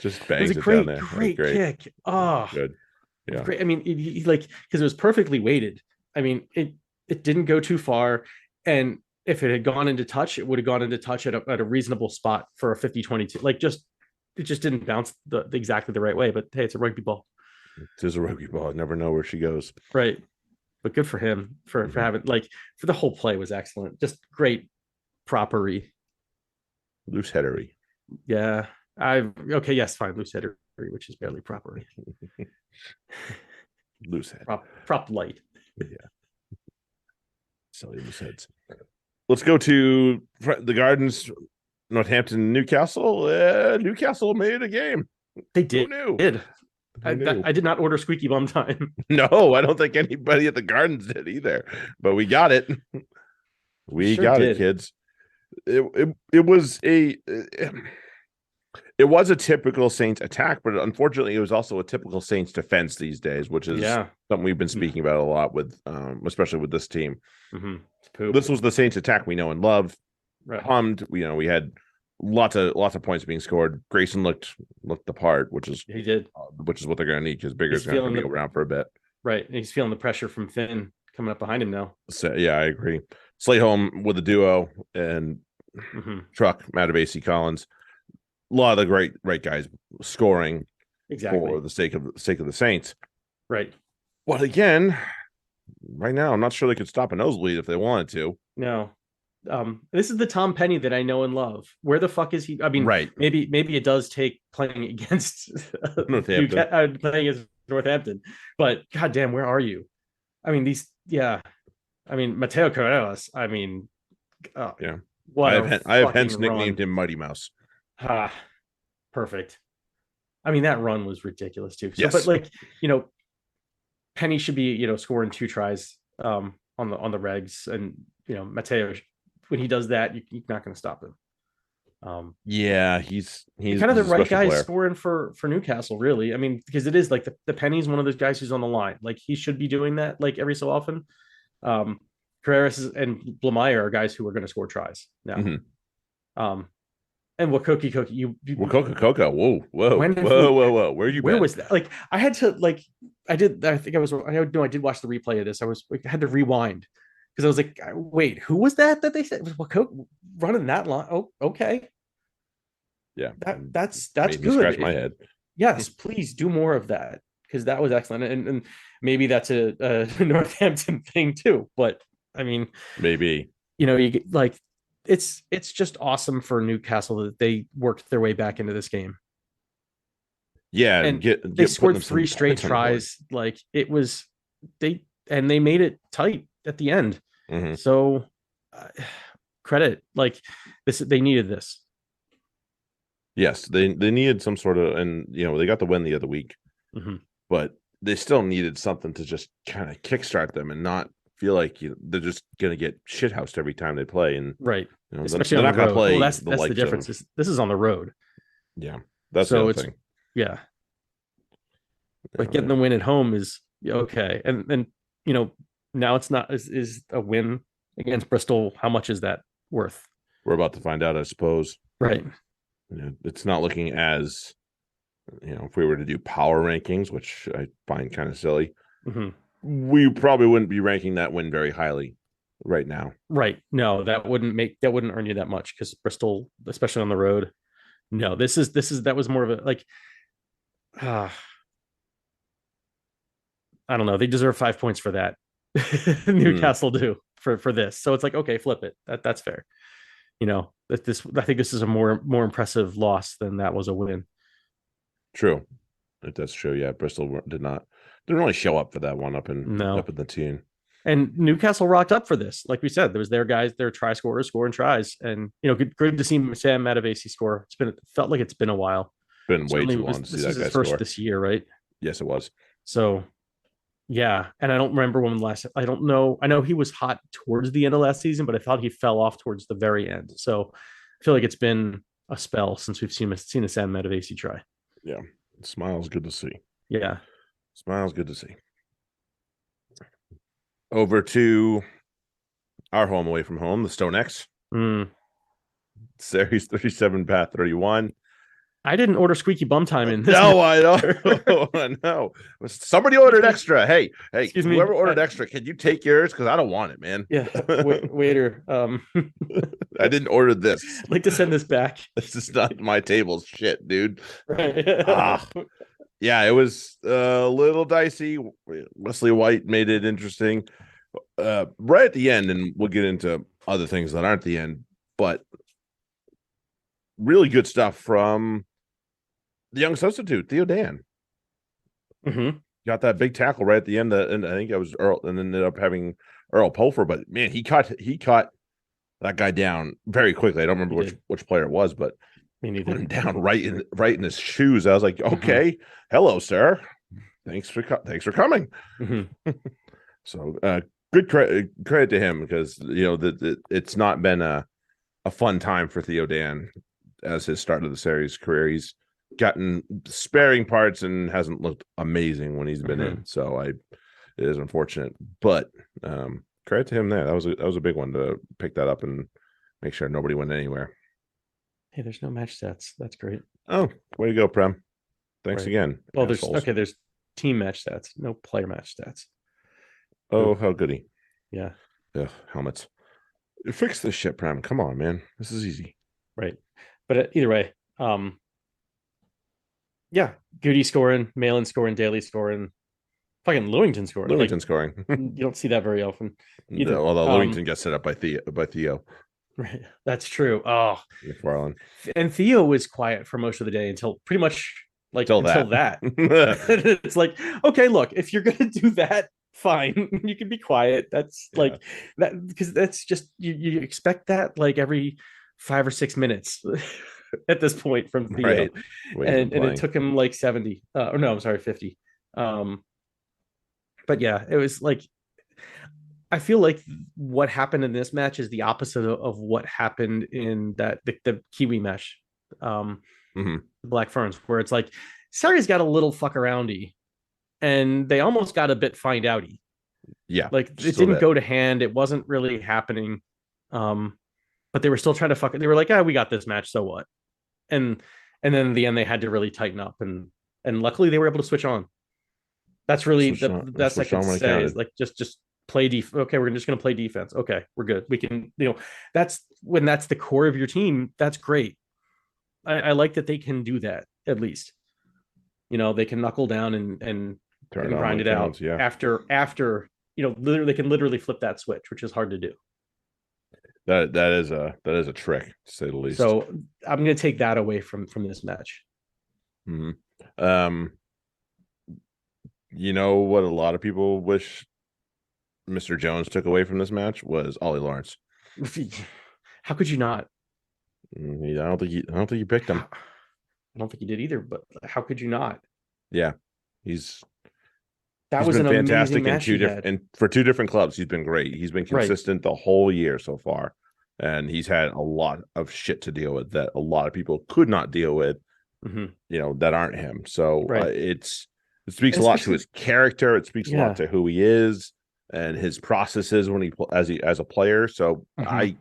Speaker 1: Just bangs it down there.
Speaker 2: Great kick. Oh,
Speaker 1: good. Yeah.
Speaker 2: Great. I mean, he like, because it was perfectly weighted. I mean, it didn't go too far. And if it had gone into touch, it would have gone into touch at a reasonable spot for a 50-22. Like, it just didn't bounce exactly the right way. But hey, it's a rugby ball.
Speaker 1: It is a rugby ball. I never know where she goes.
Speaker 2: Right. But good for him for having, like, for the whole play was excellent. Just great propery.
Speaker 1: Loose headery.
Speaker 2: Yeah. Yes, fine. Loose headery, which is barely propery.
Speaker 1: Loose head.
Speaker 2: Prop light.
Speaker 1: Yeah. Silly loose heads. Let's go to the Gardens, Northampton, Newcastle. Newcastle made a game.
Speaker 2: They did. Who knew? I did not order squeaky bum time.
Speaker 1: No, I don't think anybody at the Gardens did either. But we got it. We sure got it, kids. It was a typical Saints attack, but unfortunately, it was also a typical Saints defense these days, which is something we've been speaking about a lot with, especially with this team.
Speaker 2: Mm-hmm.
Speaker 1: This was the Saints attack we know and love.
Speaker 2: Right.
Speaker 1: Hummed. We had lots of points being scored. Grayson looked the part, which is
Speaker 2: he did,
Speaker 1: which is what they're going to need, because Bigger's going to be around for a bit.
Speaker 2: Right, and he's feeling the pressure from Finn coming up behind him now.
Speaker 1: So yeah, I agree. Slateholm with a duo and Truck, Matabasi, Collins. A lot of the great guys scoring for the sake of the Saints.
Speaker 2: Right.
Speaker 1: But again, right now, I'm not sure they could stop a nosebleed if they wanted to.
Speaker 2: No. This is the Tom Penny that I know and love. Where the fuck is he? I mean,
Speaker 1: right.
Speaker 2: Maybe it does take playing against
Speaker 1: Northampton.
Speaker 2: Playing against Northampton, but goddamn, where are you? I mean, I mean, Mateo Corrales. I mean,
Speaker 1: yeah.
Speaker 2: What
Speaker 1: I have hence nicknamed him Mighty Mouse.
Speaker 2: Perfect. I mean, that run was ridiculous too. So, but
Speaker 1: Yes.
Speaker 2: like, Penny should be, scoring 2 tries on the regs, and Mateo, when he does that, you're not going to stop him.
Speaker 1: Yeah,
Speaker 2: Kind of
Speaker 1: he's
Speaker 2: the
Speaker 1: a
Speaker 2: right
Speaker 1: special
Speaker 2: guy
Speaker 1: player.
Speaker 2: scoring for Newcastle, really. I mean, because it is like the Penny's one of those guys who's on the line. Like he should be doing that like every so often. Um, Carreras and Blameyer are guys who are going to score tries now.
Speaker 1: Mm-hmm.
Speaker 2: Um, and what Cookie
Speaker 1: Well, Coca. Whoa, whoa,
Speaker 2: when have
Speaker 1: whoa,
Speaker 2: we?
Speaker 1: whoa, whoa. Where you
Speaker 2: Where
Speaker 1: been?
Speaker 2: was that? Like I had to like I did. I think I was. I know I did watch the replay of this. I was like, I had to rewind because I was like, wait, who was that they said was Cook running that line? Oh, okay.
Speaker 1: Yeah,
Speaker 2: That's
Speaker 1: made me
Speaker 2: good.
Speaker 1: scratch my head.
Speaker 2: Yes, please do more of that because that was excellent, and maybe that's a Northampton thing too. But I mean,
Speaker 1: Maybe.
Speaker 2: you get like it's just awesome for Newcastle that they worked their way back into this game,
Speaker 1: Yeah,
Speaker 2: and
Speaker 1: get
Speaker 2: they
Speaker 1: putting
Speaker 2: scored
Speaker 1: them some
Speaker 2: 3 straight
Speaker 1: points on the board.
Speaker 2: tries. Like it was they made it tight at the end.
Speaker 1: Mm-hmm.
Speaker 2: So uh, credit like this, they needed this.
Speaker 1: Yes, they needed some sort of, and they got the win the other week,
Speaker 2: Mm-hmm.
Speaker 1: but they still needed something to just kind of kickstart them and not feel like they're just gonna get shithoused every time they play. And
Speaker 2: Right, especially
Speaker 1: they're
Speaker 2: on
Speaker 1: not
Speaker 2: the
Speaker 1: gonna
Speaker 2: road. Well,
Speaker 1: play
Speaker 2: that's
Speaker 1: the
Speaker 2: the
Speaker 1: likes
Speaker 2: difference.
Speaker 1: of.
Speaker 2: This is on the road,
Speaker 1: Yeah, that's the
Speaker 2: so
Speaker 1: other
Speaker 2: it's
Speaker 1: thing.
Speaker 2: yeah. Like getting the win at home is okay, and now it's not is a win against Bristol. How much is that worth?
Speaker 1: We're about to find out, I suppose.
Speaker 2: Right.
Speaker 1: It's not looking as, if we were to do power rankings, which I find kind of silly,
Speaker 2: Mm-hmm.
Speaker 1: we probably wouldn't be ranking that win very highly right now.
Speaker 2: Right. No, that wouldn't earn you that much because Bristol, especially on the road. No, that was more of a like. Uh, I don't know. They deserve 5 points for that. Newcastle do for this. So it's like, okay, flip it. That's fair. That this I think this is a more impressive loss than that was a win.
Speaker 1: True. That's true. Yeah, Bristol didn't really show up for that one up in
Speaker 2: No.
Speaker 1: the team.
Speaker 2: And Newcastle rocked up for this. Like we said, there was their guys, their try scorers scoring tries. And good to see Sam Matavesi score. Felt like it's been a while.
Speaker 1: Been way
Speaker 2: Certainly
Speaker 1: too long to see
Speaker 2: this
Speaker 1: that
Speaker 2: is
Speaker 1: guy
Speaker 2: his first
Speaker 1: score.
Speaker 2: this year, right?
Speaker 1: Yes, it was.
Speaker 2: So yeah. And I don't remember when I don't know. I know he was hot towards the end of last season, but I thought he fell off towards the very end. So I feel like it's been a spell since we've seen a Sam Matavesi try.
Speaker 1: Yeah. Smile's good to see.
Speaker 2: Yeah.
Speaker 1: Smile's good to see. Over to our home away from home, the Stone X. Series 37, Path 31.
Speaker 2: I didn't order squeaky bum time in this.
Speaker 1: No, I don't. No, somebody ordered extra. Hey,
Speaker 2: Excuse me.
Speaker 1: Whoever ordered extra, can you take yours? Because I don't want it, man.
Speaker 2: Yeah, waiter.
Speaker 1: I didn't order this.
Speaker 2: I'd like to send this back.
Speaker 1: This is not my table's shit, dude.
Speaker 2: Right.
Speaker 1: Yeah, it was a little dicey. Wesley White made it interesting. Right at the end, and we'll get into other things that aren't the end, but really good stuff from the young substitute, Theo Dan.
Speaker 2: Mm-hmm.
Speaker 1: Got that big tackle right at the end, and I think that was Earl, and ended up having Earl Pulfer. But man, he caught that guy down very quickly. I don't remember which player it was, but
Speaker 2: me neither.
Speaker 1: Put him down right in his shoes. I was like, okay, hello, sir. Thanks for coming.
Speaker 2: Mm-hmm.
Speaker 1: So good credit to him, because it's not been a fun time for Theo Dan as his start of the series career. He's gotten sparing parts and hasn't looked amazing when he's been in. So it is unfortunate, but credit to him there. That was a big one to pick that up and make sure nobody went anywhere.
Speaker 2: Hey, there's no match stats. That's great.
Speaker 1: Oh, way to go, Prem. Thanks again.
Speaker 2: Well, there's team match stats, no player match stats.
Speaker 1: Oh, how goody.
Speaker 2: Yeah.
Speaker 1: Ugh, helmets. Fix this shit, Prem. Come on, man. This is easy.
Speaker 2: Right. But either way, yeah, Goody scoring, Malin scoring, Daly scoring, fucking Lewington scoring.
Speaker 1: Lewington scoring.
Speaker 2: You don't see that very often.
Speaker 1: Either. Although Lewington got set up by Theo.
Speaker 2: Right. That's true. Oh,
Speaker 1: McFarland.
Speaker 2: And Theo was quiet for most of the day until pretty much until that. It's like, okay, look, if you're gonna do that, fine, you can be quiet. That's like that, because that's just you expect that like every 5 or 6 minutes. at this point from Theo.
Speaker 1: Right.
Speaker 2: And it took him like 70. Or no, I'm sorry, 50. But yeah, it was like I feel like what happened in this match is the opposite of what happened in the Kiwi match, Black Ferns, where it's like Sari's got a little fuck aroundy, and they almost got a bit find outy.
Speaker 1: Yeah,
Speaker 2: like it didn't go to hand. It wasn't really happening, but they were still trying to fuck it. They were like, we got this match, so what? And then in the end, they had to really tighten up, and luckily they were able to switch on. That's really the best I can say. Is like just play okay, we're just going to play defense. Okay, we're good. We can, that's when that's the core of your team. That's great. I like that they can do that at least. They can knuckle down and grind it out. Yeah. After literally they can literally flip that switch, which is hard to do.
Speaker 1: That is a trick, to say the least.
Speaker 2: So I'm going to take that away from this match.
Speaker 1: Mm-hmm. You know what a lot of people wish Mr. Jones took away from this match was Ollie Lawrence.
Speaker 2: How could you not?
Speaker 1: I don't think you picked him.
Speaker 2: I don't think he did either, but how could you not?
Speaker 1: Yeah.
Speaker 2: That was
Speaker 1: been
Speaker 2: an
Speaker 1: fantastic
Speaker 2: and
Speaker 1: for two different clubs. He's been great. He's been consistent the whole year so far. And he's had a lot of shit to deal with that a lot of people could not deal with, that aren't him. So it speaks a lot to his character. It speaks a lot to who he is and his processes when as a player. So I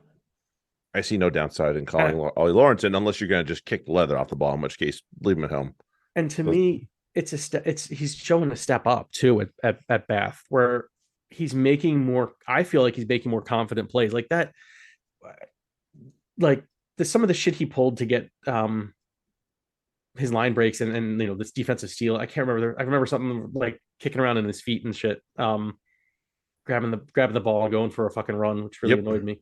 Speaker 1: see no downside in calling Ollie Lawrence in unless you're going to just kick the leather off the ball, in which case leave him at home.
Speaker 2: And to me, it's a step. He's showing a step up too at Bath, where he's making more. I feel like he's making more confident plays like that. Like some of the shit he pulled to get his line breaks and this defensive steal. I can't remember. I remember something like kicking around in his feet and shit. Grabbing the ball and going for a fucking run, which really annoyed me.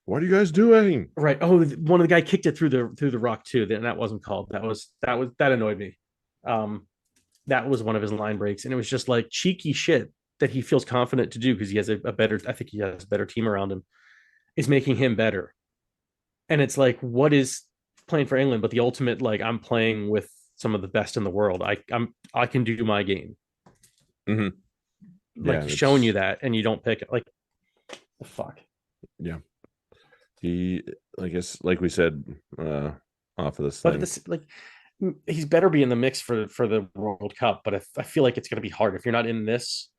Speaker 1: What are you guys doing?
Speaker 2: Right. Oh, one of the guy kicked it through the rock too. Then that wasn't called. That annoyed me. That was one of his line breaks, and it was just like cheeky shit that he feels confident to do because he has a better. I think he has a better team around him. Is making him better, and it's like, what is playing for England? But the ultimate, like, I'm playing with some of the best in the world. I can do my game. Like showing you that, and you don't pick it. Like, the fuck.
Speaker 1: Yeah. He, I guess, like we said, off of this
Speaker 2: thing. He's better be in the mix for the World Cup. But I feel like it's going to be hard if you're not in this.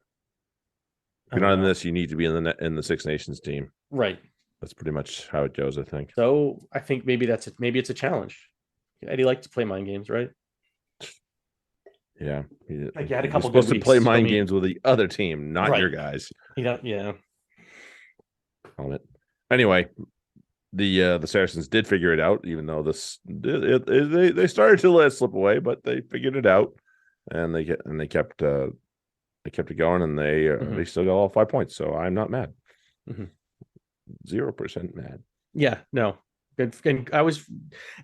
Speaker 1: If you're not in this, you need to be in the Six Nations team.
Speaker 2: Right.
Speaker 1: That's pretty much how it goes, I think.
Speaker 2: So I think maybe maybe it's a challenge. Eddie likes to play mind games, right?
Speaker 1: Yeah.
Speaker 2: Like you had a couple.
Speaker 1: You're supposed to play mind games with the other team, not your guys.
Speaker 2: Yeah.
Speaker 1: On it. Anyway, the Saracens did figure it out, even though they started to let it slip away, but they figured it out, and they kept it going, and they still got all 5 points. So I'm not mad. 0% mad.
Speaker 2: Yeah, no. Good. And I was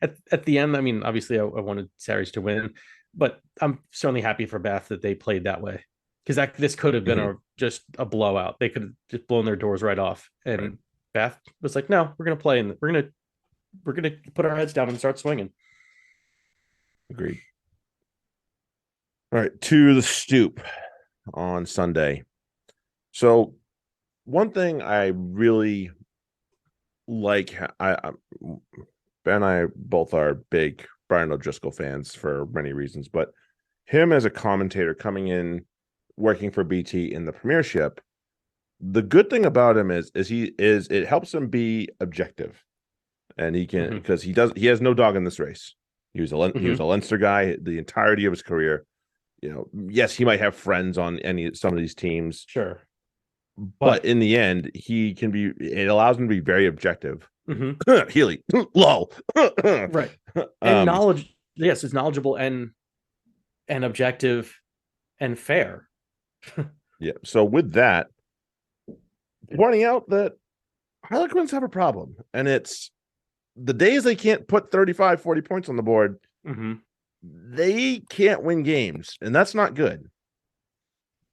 Speaker 2: at the end. I mean, obviously, I wanted Sarries to win, but I'm certainly happy for Bath that they played that way because this could have been just a blowout. They could have just blown their doors right off, and Bath was like, "No, we're gonna play, and we're gonna put our heads down and start swinging."
Speaker 1: Agreed. All right, to the Stoop on Sunday. So, one thing I really like, Ben and I both are big Brian O'Driscoll fans for many reasons, but him as a commentator coming in, working for BT in the Premiership, the good thing about him is it helps him be objective, and he can because he has no dog in this race. He was a Leinster guy the entirety of his career. Yes, he might have friends on some of these teams,
Speaker 2: sure,
Speaker 1: but in the end, it allows him to be very objective. Healy, lol,
Speaker 2: right, and knowledge. Yes, it's knowledgeable and objective and fair.
Speaker 1: Yeah. So with that, pointing out that Harlequins have a problem, and it's the days they can't put 35, 40 points on the board. They can't win games, and that's not good.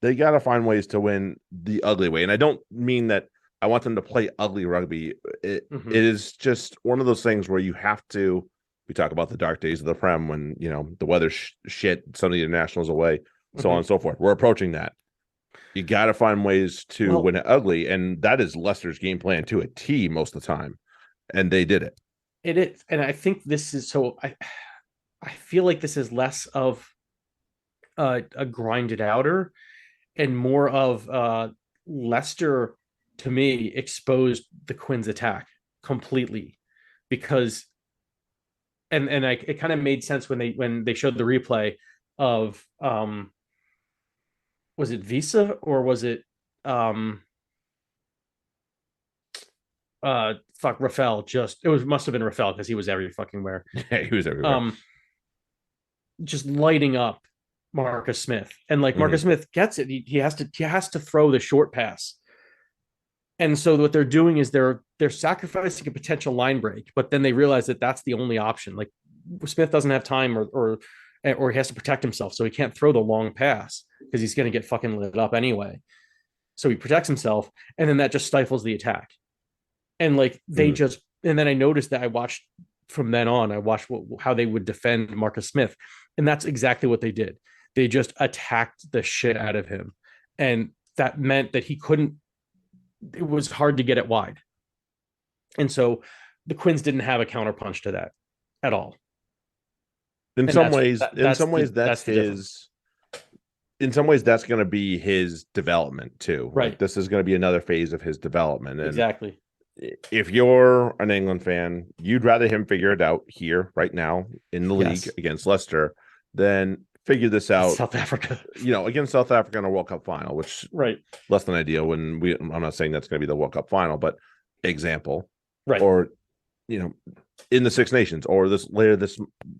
Speaker 1: They got to find ways to win the ugly way. And I don't mean that I want them to play ugly rugby. It
Speaker 2: Mhm.
Speaker 1: it is just one of those things where you have to. We talk about the dark days of the Prem when the weather's shit, some of the internationals away, so on
Speaker 2: Mhm.
Speaker 1: and so forth. We're approaching that. You got to find ways to
Speaker 2: Well,
Speaker 1: win it ugly, and that is Leicester's game plan to a T most of the time, and they did it.
Speaker 2: it is, and I think this is so. I feel like this is less of a grinded outer and more of Leicester, to me, exposed the Quins' attack completely because it kind of made sense when they showed the replay of was it Visa or was it um Rafael, just it was must have been Rafael because he was every fucking where.
Speaker 1: Yeah, he was everywhere.
Speaker 2: Um just lighting up Marcus Smith. And like
Speaker 1: Mhm.
Speaker 2: Marcus Smith gets it. He has to throw the short pass. And so what they're doing is they're sacrificing a potential line break, but then they realize that that's the only option. Like Smith doesn't have time or he has to protect himself, so he can't throw the long pass because he's going to get fucking lit up anyway. So he protects himself, and then that just stifles the attack. And like
Speaker 1: Mhm.
Speaker 2: and then I noticed that I watched from then on. I watched how they would defend Marcus Smith, and that's exactly what they did. They just attacked the shit out of him, and that meant that he couldn't. It was hard to get it wide, and so the Quins didn't have a counterpunch to that at all.
Speaker 1: In
Speaker 2: And
Speaker 1: some ways,
Speaker 2: that's the difference,
Speaker 1: in some ways that's going to be his development too. Like
Speaker 2: right?
Speaker 1: this is going to be another phase of his development. And
Speaker 2: Exactly.
Speaker 1: if you're an England fan, you'd rather him figure it out here right now in the league
Speaker 2: Yes.
Speaker 1: against Leicester than figure this out,
Speaker 2: South Africa,
Speaker 1: against South Africa in a World Cup final, which
Speaker 2: right?
Speaker 1: less than ideal I'm not saying that's going to be the World Cup final, but example,
Speaker 2: Right.
Speaker 1: or, in the Six Nations or this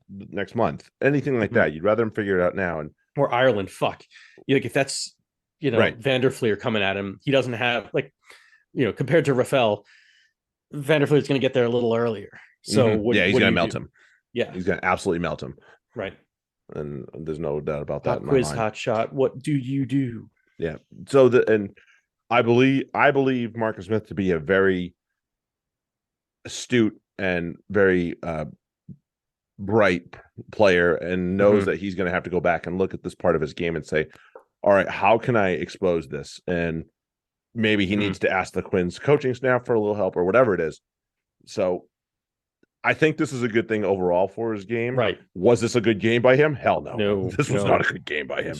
Speaker 1: next month, anything like that. You'd rather him figure it out now. And
Speaker 2: or Ireland. Fuck. Like if that's
Speaker 1: right.
Speaker 2: Van der Fleer coming at him, he doesn't have like compared to Rafael, Van der Fleer's going to get there a little earlier. So
Speaker 1: yeah, he's going to melt him.
Speaker 2: Yeah,
Speaker 1: he's going to absolutely melt him.
Speaker 2: Right.
Speaker 1: And there's no doubt about that
Speaker 2: Hot
Speaker 1: in
Speaker 2: quiz,
Speaker 1: my mind.
Speaker 2: hot shot. What do you do?
Speaker 1: Yeah. So I believe Marcus Smith to be a very astute and very bright player, and knows that he's going to have to go back and look at this part of his game and say, all right, how can I expose this? And maybe he needs to ask the Quins coaching staff for a little help or whatever it is. So I think this is a good thing overall for his game.
Speaker 2: Right.
Speaker 1: Was this a good game by him? Hell no.
Speaker 2: No,
Speaker 1: This was not a good game by him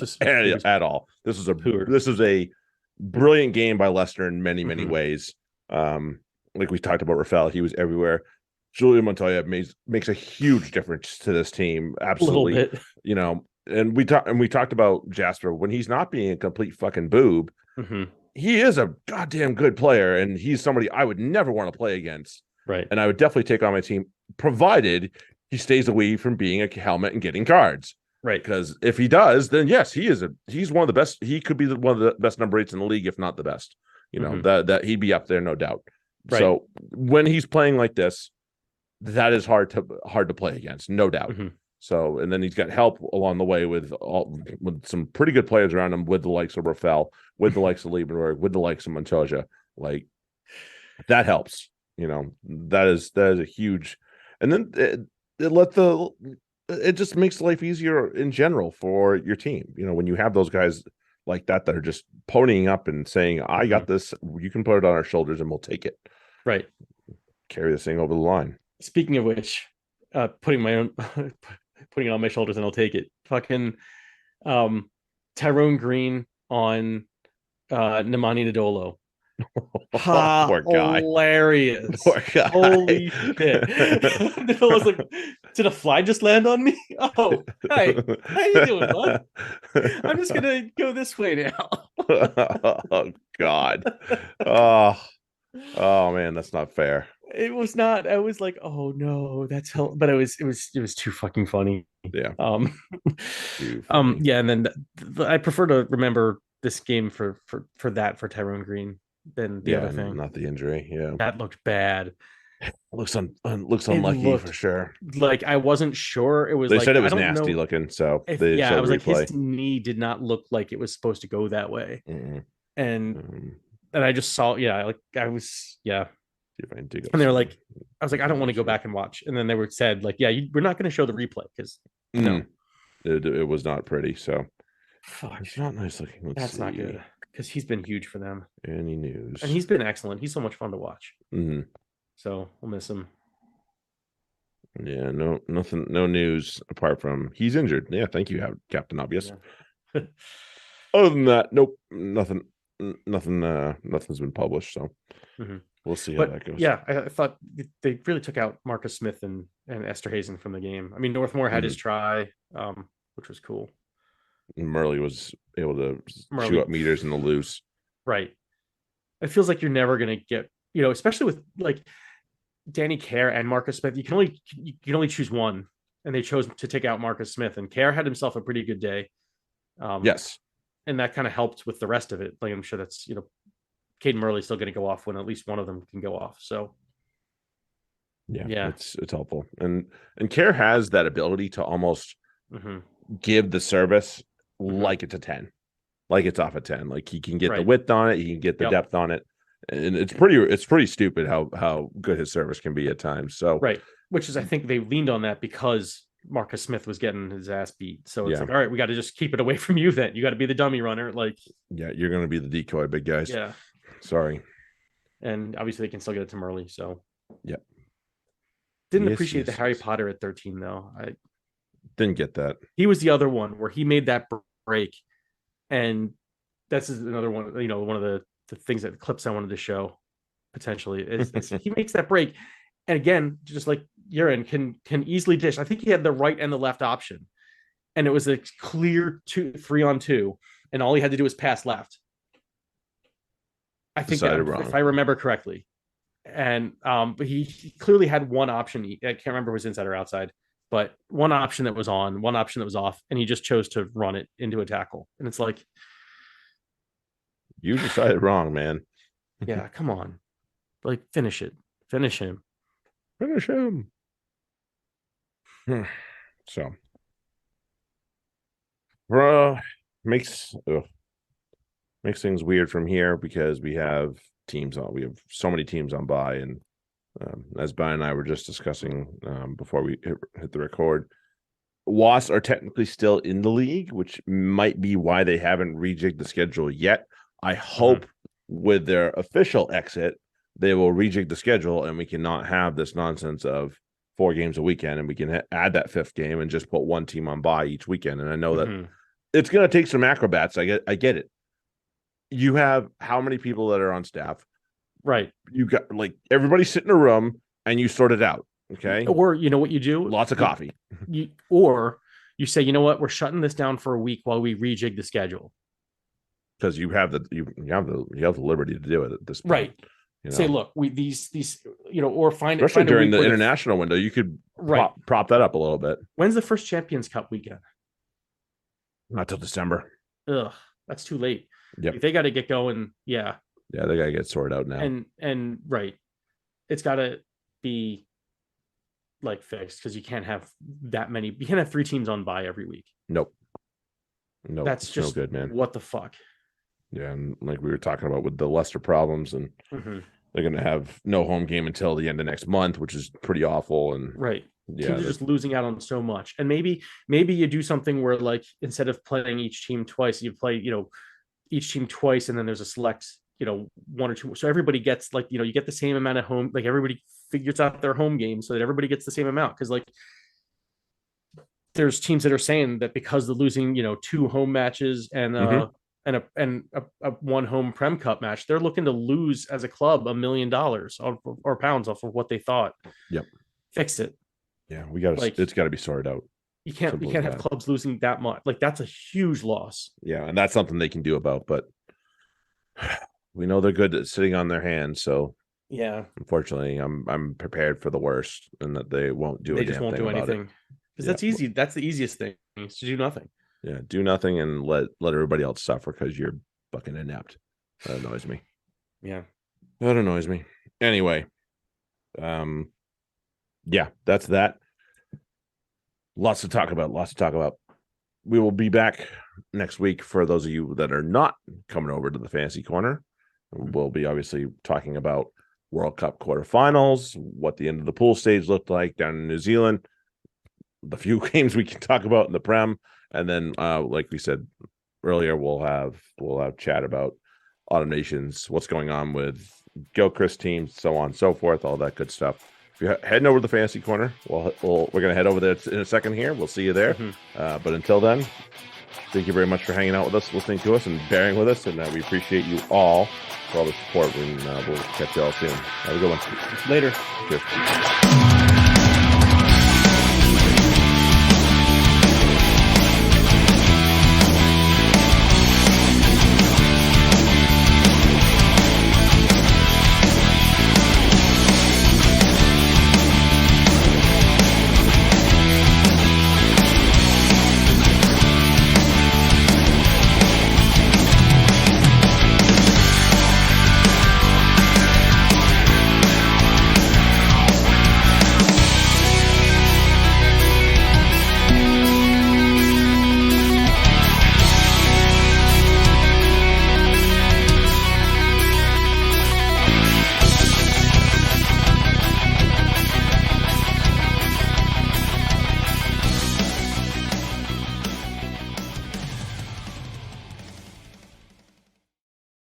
Speaker 1: at all. This is a brilliant game by Leicester in many, many ways. Like we talked about Rafael, he was everywhere. Julian Montoya makes a huge difference to this team. Absolutely.
Speaker 2: A little
Speaker 1: bit. And we talked about Jasper when he's not being a complete fucking boob. He is a goddamn good player, and he's somebody I would never want to play against.
Speaker 2: Right.
Speaker 1: And I would definitely take on my team, provided he stays away from being a helmet and getting cards.
Speaker 2: Right.
Speaker 1: Because if he does, then yes, he's one of the best. He could be one of the best number 8s in the league, if not the best. That he'd be up there, no doubt. Right. So when he's playing like this, that is hard to play against, no doubt. So, and then he's got help along the way with some pretty good players around him, with the likes of Rafael, with the likes of Liebenberg, with the likes of Montoya. Like that helps. That is a huge, and then it just makes life easier in general for your team. When you have those guys like that are just ponying up and saying, I got this, you can put it on our shoulders and we'll take it.
Speaker 2: Right.
Speaker 1: Carry this thing over the line.
Speaker 2: Speaking of which, putting it on my shoulders and I'll take it. Fucking Tyrone Green on Nemanja Nadolo.
Speaker 1: Poor guy.
Speaker 2: Hilarious.
Speaker 1: Poor guy.
Speaker 2: Holy shit. I was like, did a fly just land on me? Oh, hey, how you doing, bud? I'm just gonna go this way now.
Speaker 1: Oh God. Oh man, that's not fair.
Speaker 2: It was not. I was like, oh no, that's hell. But it was too fucking funny.
Speaker 1: Yeah.
Speaker 2: Yeah, and then I prefer to remember this game for Tyrone Green than the other thing.
Speaker 1: Not the injury. Yeah,
Speaker 2: that looked bad.
Speaker 1: Looks unlucky for sure.
Speaker 2: Like I wasn't sure. It was.
Speaker 1: They said it was nasty looking. So
Speaker 2: I was like, his knee did not look like it was supposed to go that way. And and I just saw, I was,
Speaker 1: See if I can dig up
Speaker 2: and they were
Speaker 1: some
Speaker 2: like, I was like, I don't want to go
Speaker 1: information.
Speaker 2: back and watch. And then they were said like, we're not going to show the replay because no,
Speaker 1: It was not pretty. So
Speaker 2: fuck,
Speaker 1: it's not nice looking. Let's
Speaker 2: that's
Speaker 1: see.
Speaker 2: not good because he's been huge for them
Speaker 1: Any news?
Speaker 2: and he's been excellent. He's so much fun to watch.
Speaker 1: Mm-hmm.
Speaker 2: So we'll miss him.
Speaker 1: Yeah, nothing, no news apart from he's injured. Yeah, thank you, Captain Obvious.
Speaker 2: Yeah.
Speaker 1: Other than that, nope, nothing, nothing's been published. So we'll see how that goes.
Speaker 2: Yeah, I thought they really took out Marcus Smith and Esther Hazen from the game. I mean, Northmore had his try, which was cool.
Speaker 1: Murley was able to shoot up meters in the loose.
Speaker 2: Right. It feels like you're never going to get, especially with like Danny Kerr and Marcus Smith, you can only choose one, and they chose to take out Marcus Smith, and Kerr had himself a pretty good day.
Speaker 1: Yes.
Speaker 2: And that kind of helped with the rest of it. Like I'm sure that's, Caden Murley's still going to go off when at least one of them can go off. So yeah.
Speaker 1: It's helpful. And Kerr has that ability to almost give the service like it's a 10, like it's off a 10. Like he can get the width on it, he can get the depth on it. And it's pretty stupid how good his service can be at times. So
Speaker 2: which is, I think they leaned on that because Marcus Smith was getting his ass beat. So it's like, all right, we got to just keep it away from you then. You got to be the dummy runner. Like,
Speaker 1: you're going to be the decoy, big guys.
Speaker 2: Yeah.
Speaker 1: Sorry.
Speaker 2: And obviously they can still get it to Murley. So
Speaker 1: didn't
Speaker 2: appreciate the Harry Potter at 13 though. I
Speaker 1: didn't get that.
Speaker 2: He was the other one where he made that break. And that's another one, one of the things that the clips I wanted to show potentially is he makes that break. And again, just like Urin can easily dish. I think he had the right and the left option. And it was a clear 3-on-2. And all he had to do was pass left. I think if I remember correctly. And but he clearly had one option. I can't remember if it was inside or outside, but one option that was on, one option that was off, and he just chose to run it into a tackle. And it's like,
Speaker 1: you decided wrong, man.
Speaker 2: Yeah, come on. Like, finish it. Finish him.
Speaker 1: So, bro, makes things weird from here because we have so many teams on bye, and as Brian and I were just discussing before we hit the record, Wasps are technically still in the league, which might be why they haven't rejigged the schedule yet. I hope with their official exit, they will rejig the schedule and we cannot have this nonsense of 4 games a weekend, and we can add that 5th game and just put one team on bye each weekend. And I know that it's going to take some acrobats. I get it. You have how many people that are on staff?
Speaker 2: Right.
Speaker 1: You got like everybody sit in a room and you sort it out. Okay.
Speaker 2: Or you know what you do?
Speaker 1: Lots of coffee.
Speaker 2: Or you say, you know what, we're shutting this down for a week while we rejig the schedule.
Speaker 1: Because you have the liberty to do it at this point.
Speaker 2: Right. Say, look, these or find
Speaker 1: especially
Speaker 2: find
Speaker 1: during the international window, you could prop that up a little bit.
Speaker 2: When's the first Champions Cup weekend?
Speaker 1: Not till December.
Speaker 2: Ugh, that's too late.
Speaker 1: Yep.
Speaker 2: They got to get going. Yeah.
Speaker 1: Yeah, they got to get sorted out now.
Speaker 2: And it's got to be like fixed because you can't have that many. You can't have 3 teams on bye every week.
Speaker 1: Nope.
Speaker 2: That's just
Speaker 1: no good, man.
Speaker 2: What the fuck?
Speaker 1: Yeah, and like we were talking about with the Leicester problems, and they're going to have no home game until the end of next month, which is pretty awful. And
Speaker 2: teams are just losing out on so much. And maybe you do something where, like, instead of playing each team twice, you play each team twice, and then there's a select 1 or 2, so everybody gets you get the same amount of home, like everybody figures out their home game so that everybody gets the same amount. Because like there's teams that are saying that because they're losing 2 home matches and a 1 home Prem Cup match, they're looking to lose as a club $1 million or pounds off of what they thought.
Speaker 1: Yep.
Speaker 2: Fix it.
Speaker 1: Yeah, we got to. It's got to be sorted out.
Speaker 2: You can't have clubs losing that much. Like, that's a huge loss.
Speaker 1: Yeah, and that's something they can do about. But we know they're good at sitting on their hands. So
Speaker 2: yeah,
Speaker 1: unfortunately, I'm prepared for the worst, and that they won't do. They just won't do anything
Speaker 2: because that's easy. That's the easiest thing, is to do nothing.
Speaker 1: Yeah, do nothing and let everybody else suffer because you're fucking inept. That annoys me.
Speaker 2: Yeah,
Speaker 1: that annoys me. Anyway, yeah, that's that. Lots to talk about. We will be back next week for those of you that are not coming over to the Fantasy Corner. We'll be obviously talking about World Cup quarterfinals, what the end of the pool stage looked like down in New Zealand, the few games we can talk about in the Prem, and then like we said earlier, we'll have chat about Autumn Nations, what's going on with Gilchrist teams, so on and so forth, all that good stuff. If you're heading over to the Fantasy Corner, we're going to head over there in a second here. We'll see you there. But until then, thank you very much for hanging out with us, listening to us, and bearing with us. And we appreciate you all for all the support. And we'll catch you all soon. Have a good one.
Speaker 2: Later.
Speaker 1: Cheers.